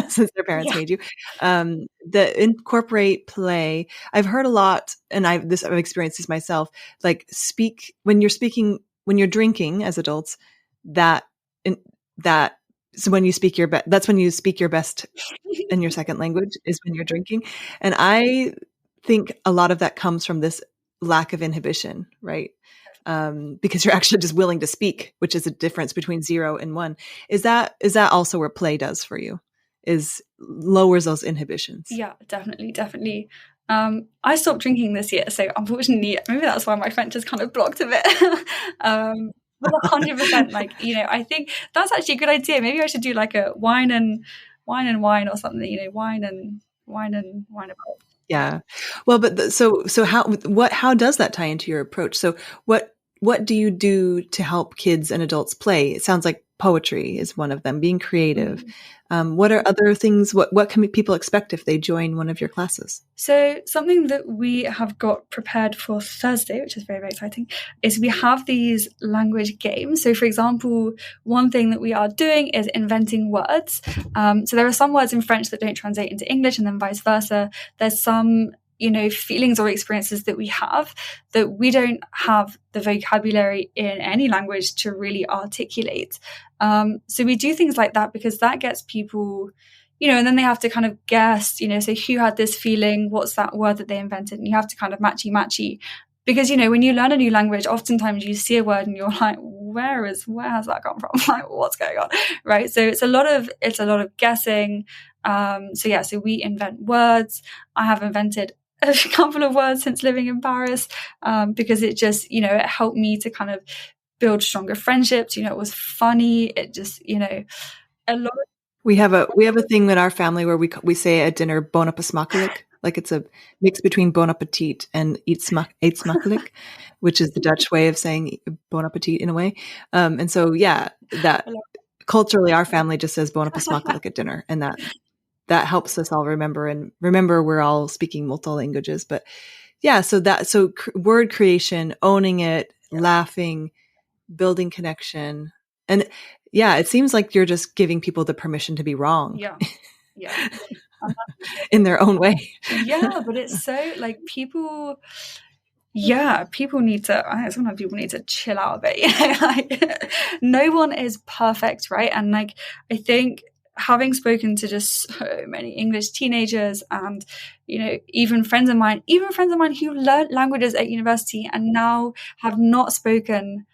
[SPEAKER 1] since their parents made you, that incorporate play. I've heard a lot, and I've experienced this myself, like when you're drinking as adults, so when you speak that's when you speak your best in your second language, is when you're drinking. And I think a lot of that comes from this lack of inhibition, right? Because you're actually just willing to speak, which is a difference between 0 and 1. Is that also where play does for you? Is lowers those inhibitions?
[SPEAKER 3] Yeah, definitely. I stopped drinking this year, so unfortunately, maybe that's why my French is kind of blocked a bit. But 100%, I think that's actually a good idea. Maybe I should do like a wine and wine or something. Wine and about.
[SPEAKER 1] Yeah. Well, but so how does that tie into your approach? So what do you do to help kids and adults play? It sounds like poetry is one of them, being creative. What are other things? What can people expect if they join one of your classes?
[SPEAKER 3] So something that we have got prepared for Thursday, which is very, very exciting, is we have these language games. So for example, one thing that we are doing is inventing words. So there are some words in French that don't translate into English, and then vice versa. There's some feelings or experiences that we have that we don't have the vocabulary in any language to really articulate. So we do things like that because that gets people, and then they have to kind of guess, so who had this feeling, what's that word that they invented? And you have to kind of matchy. Because, when you learn a new language, oftentimes you see a word and you're like, where has that come from? Like, what's going on? Right. So it's a lot of guessing. So we invent words. I have invented a couple of words since living in Paris, because it just, it helped me to kind of build stronger friendships. It was funny. It just, a lot of.
[SPEAKER 1] We have a thing in our family where we say at dinner, bon appetit, like it's a mix between bon appetit and eet smakelijk, which is the Dutch way of saying bon appetit in a way. And so, yeah, that culturally our family just says bon appetit smakelijk at dinner, and that helps us all remember we're all speaking multiple languages. But yeah, so word creation, owning it, laughing, building connection. And yeah, it seems like you're just giving people the permission to be wrong.
[SPEAKER 3] Yeah.
[SPEAKER 1] In their own way.
[SPEAKER 3] Yeah, but it's so like people need to, sometimes people need to chill out a bit. Like, no one is perfect, right? And like, I think having spoken to just so many English teenagers and, even friends of mine who learned languages at university and now have not spoken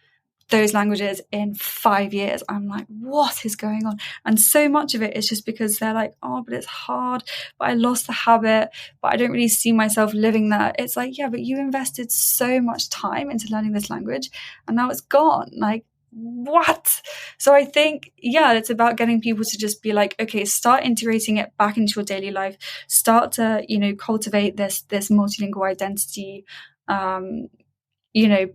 [SPEAKER 3] those languages in 5 years. I'm like, what is going on? And so much of it is just because they're like, oh, but it's hard, but I lost the habit, but I don't really see myself living there. It's like, yeah, but you invested so much time into learning this language and now it's gone. Like, what? So I think, yeah, it's about getting people to just be like, okay, start integrating it back into your daily life, start to, cultivate this multilingual identity,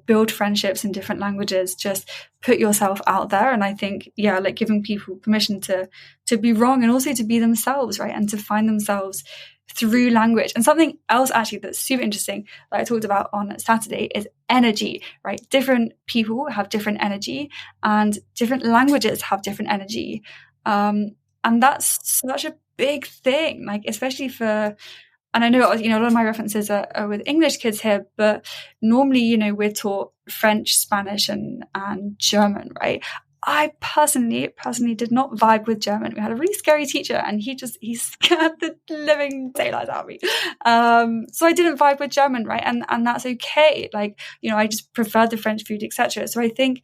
[SPEAKER 3] build friendships in different languages, just put yourself out there. And I think, yeah, like giving people permission to be wrong and also to be themselves, right? And to find themselves through language. And something else actually that's super interesting that I talked about on Saturday is energy, right? Different people have different energy and different languages have different energy. And that's such a big thing, like, especially for, and I know, a lot of my references are with English kids here, but normally, we're taught French, Spanish, and German, right? I personally did not vibe with German. We had a really scary teacher and he scared the living daylights out of me. So I didn't vibe with German, right? And that's okay. Like, I just preferred the French food, etc. So I think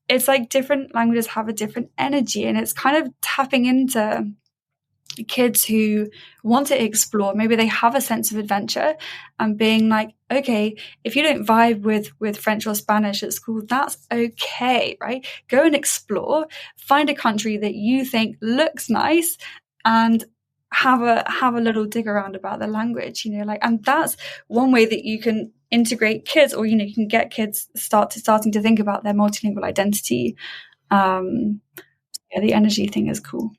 [SPEAKER 3] it's like different languages have a different energy, and it's kind of tapping into kids who want to explore. Maybe they have a sense of adventure and being like, okay, if you don't vibe with French or Spanish at school, that's okay, right? Go and explore, find a country that you think looks nice and have a little dig around about the language, and that's one way that you can integrate kids, or, you can get kids starting to think about their multilingual identity. The energy thing is cool.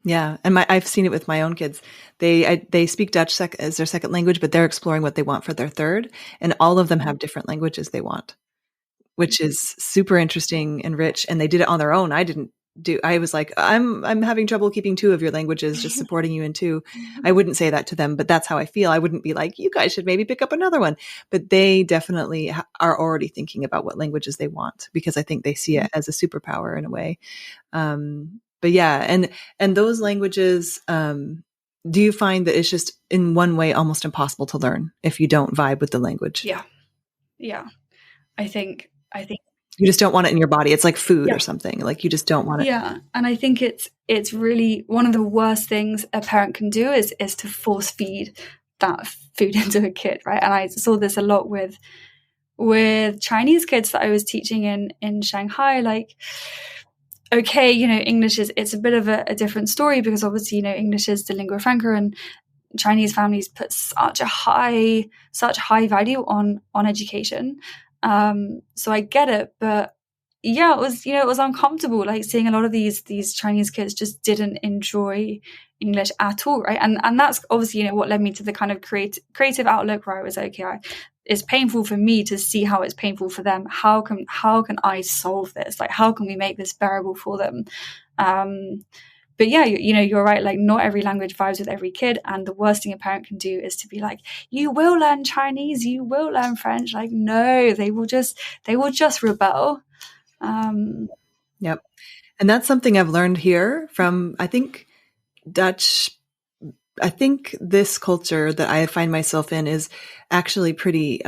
[SPEAKER 1] Yeah. And I've seen it with my own kids. They speak Dutch as their second language, but they're exploring what they want for their third. And all of them have different languages they want, which is super interesting and rich. And they did it on their own. I was like, I'm having trouble keeping two of your languages, just supporting you in two. I wouldn't say that to them, but that's how I feel. I wouldn't be like, you guys should maybe pick up another one. But they definitely are already thinking about what languages they want, because I think they see it as a superpower in a way. But yeah, and those languages, do you find that it's just in one way almost impossible to learn if you don't vibe with the language?
[SPEAKER 3] Yeah. I think
[SPEAKER 1] you just don't want it in your body. It's like food or something. Like you just don't want it.
[SPEAKER 3] Yeah. And I think it's really one of the worst things a parent can do is to force feed that food into a kid, right? And I saw this a lot with Chinese kids that I was teaching in Shanghai. Like, okay, English it's a bit of a different story, because obviously, English is the lingua franca, and Chinese families put such a high value on education. So I get it, but yeah, it was uncomfortable, like seeing a lot of these Chinese kids just didn't enjoy English at all, right? And that's obviously, what led me to the kind of creative outlook where I was like, okay, it's painful for me to see how it's painful for them. How can I solve this? Like, how can we make this bearable for them? But yeah, you're right. Like, not every language vibes with every kid. And the worst thing a parent can do is to be like, you will learn Chinese, you will learn French. Like, no, they will just rebel.
[SPEAKER 1] Yep. And that's something I've learned here from, I think, Dutch. I think this culture that I find myself in is actually pretty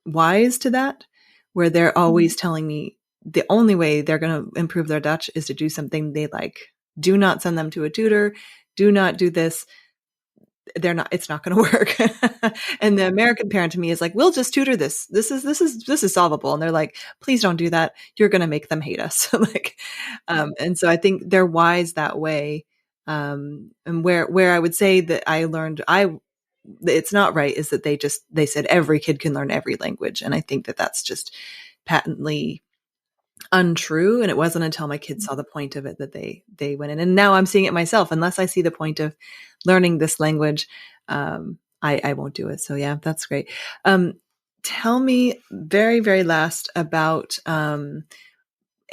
[SPEAKER 1] wise to that, where they're always telling me the only way they're going to improve their Dutch is to do something they like. Do not send them to a tutor. Do not do this. It's not going to work. And the American parent to me is like, we'll just tutor this. This is solvable. And they're like, please don't do that. You're going to make them hate us. And so I think they're wise that way. And where I would say that I learned, it's not right, is that they said every kid can learn every language. And I think that that's just patently untrue. And it wasn't until my kids saw the point of it that they went in. And now I'm seeing it myself. Unless I see the point of learning this language, I won't do it. So yeah, that's great. Tell me very, very last about,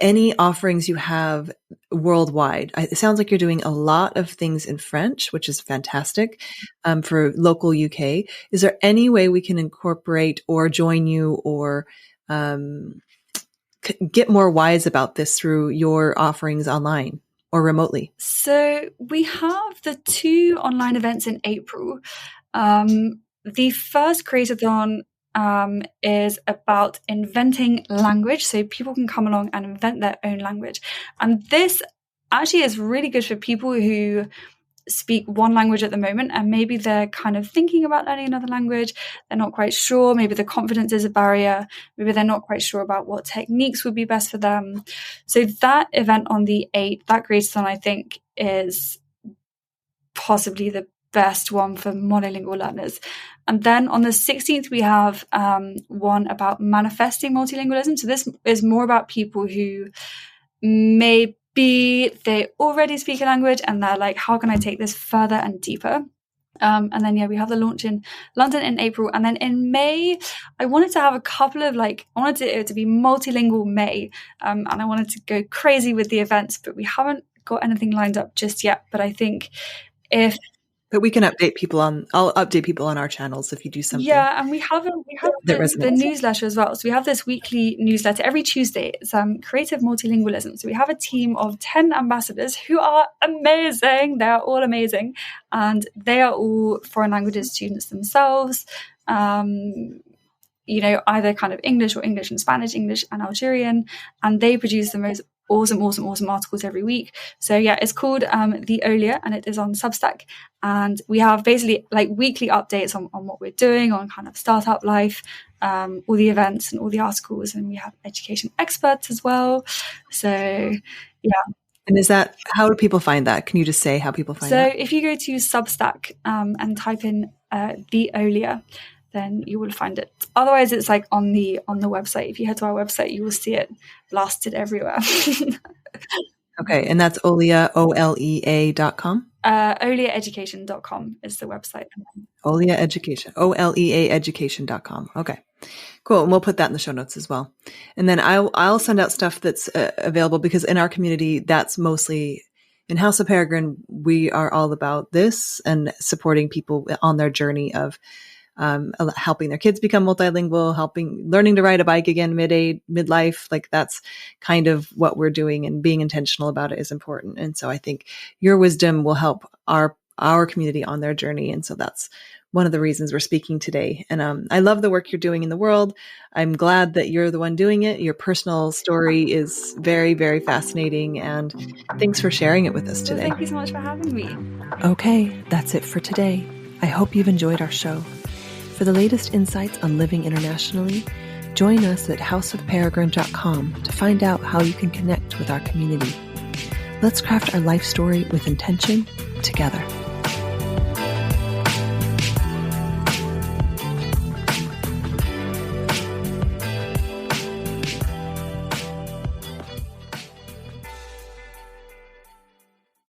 [SPEAKER 1] any offerings you have worldwide. It sounds like you're doing a lot of things in French, which is fantastic, for local UK. Is there any way we can incorporate or join you or get more wise about this through your offerings online or remotely?
[SPEAKER 3] So we have the 2 online events in April. The first Creatathon, is about inventing language. So people can come along and invent their own language. And this actually is really good for people who speak one language at the moment, and maybe they're kind of thinking about learning another language. They're not quite sure. Maybe the confidence is a barrier. Maybe they're not quite sure about what techniques would be best for them. So that event on the 8th, that Greatathon, I think, is possibly the best one for monolingual learners. And then on the 16th, we have one about manifesting multilingualism. So this is more about people who maybe they already speak a language and they're like, how can I take this further and deeper? And then, we have the launch in London in April. And then in May, I wanted to have a couple of I wanted it to be multilingual May. And I wanted to go crazy with the events, but we haven't got anything lined up just yet. But I think
[SPEAKER 2] But we can update people I'll update people on our channels if you do something.
[SPEAKER 3] Yeah, and we have the newsletter as well. So we have this weekly newsletter every Tuesday. It's Creative Multilingualism. So we have a team of 10 ambassadors who are amazing. They're all amazing. And they are all foreign languages students themselves. Either kind of English or English and Spanish, English and Algerian. And they produce the most awesome articles every week. So it's called the Olea, and it is on Substack. And we have basically weekly updates on what we're doing, on kind of startup life, all the events and all the articles. And we have education experts as well. So,
[SPEAKER 2] And how do people find that? Can you just say how people find that?
[SPEAKER 3] So if you go to Substack and type in the Olea, then you will find it. Otherwise, it's on the website. If you head to our website, you will see it blasted everywhere.
[SPEAKER 2] Okay, and that's Olea, OLEA.com?
[SPEAKER 3] OleaEducation.com is the website.
[SPEAKER 2] Olea Education, OLEA Education.com. Okay, cool. And we'll put that in the show notes as well. And then I'll send out stuff that's available, because in our community, that's mostly in House of Peregrine. We are all about this and supporting people on their journey of helping their kids become multilingual, learning to ride a bike again midlife. That's kind of what we're doing, and being intentional about it is important. And so I think your wisdom will help our community on their journey. And so that's one of the reasons we're speaking today. And I love the work you're doing in the world. I'm glad that you're the one doing it. Your personal story is very, very fascinating. And thanks for sharing it with us today.
[SPEAKER 3] Thank you so much for having me.
[SPEAKER 2] Okay, that's it for today. I hope you've enjoyed our show. For the latest insights on living internationally, join us at houseofperegrine.com to find out how you can connect with our community. Let's craft our life story with intention together.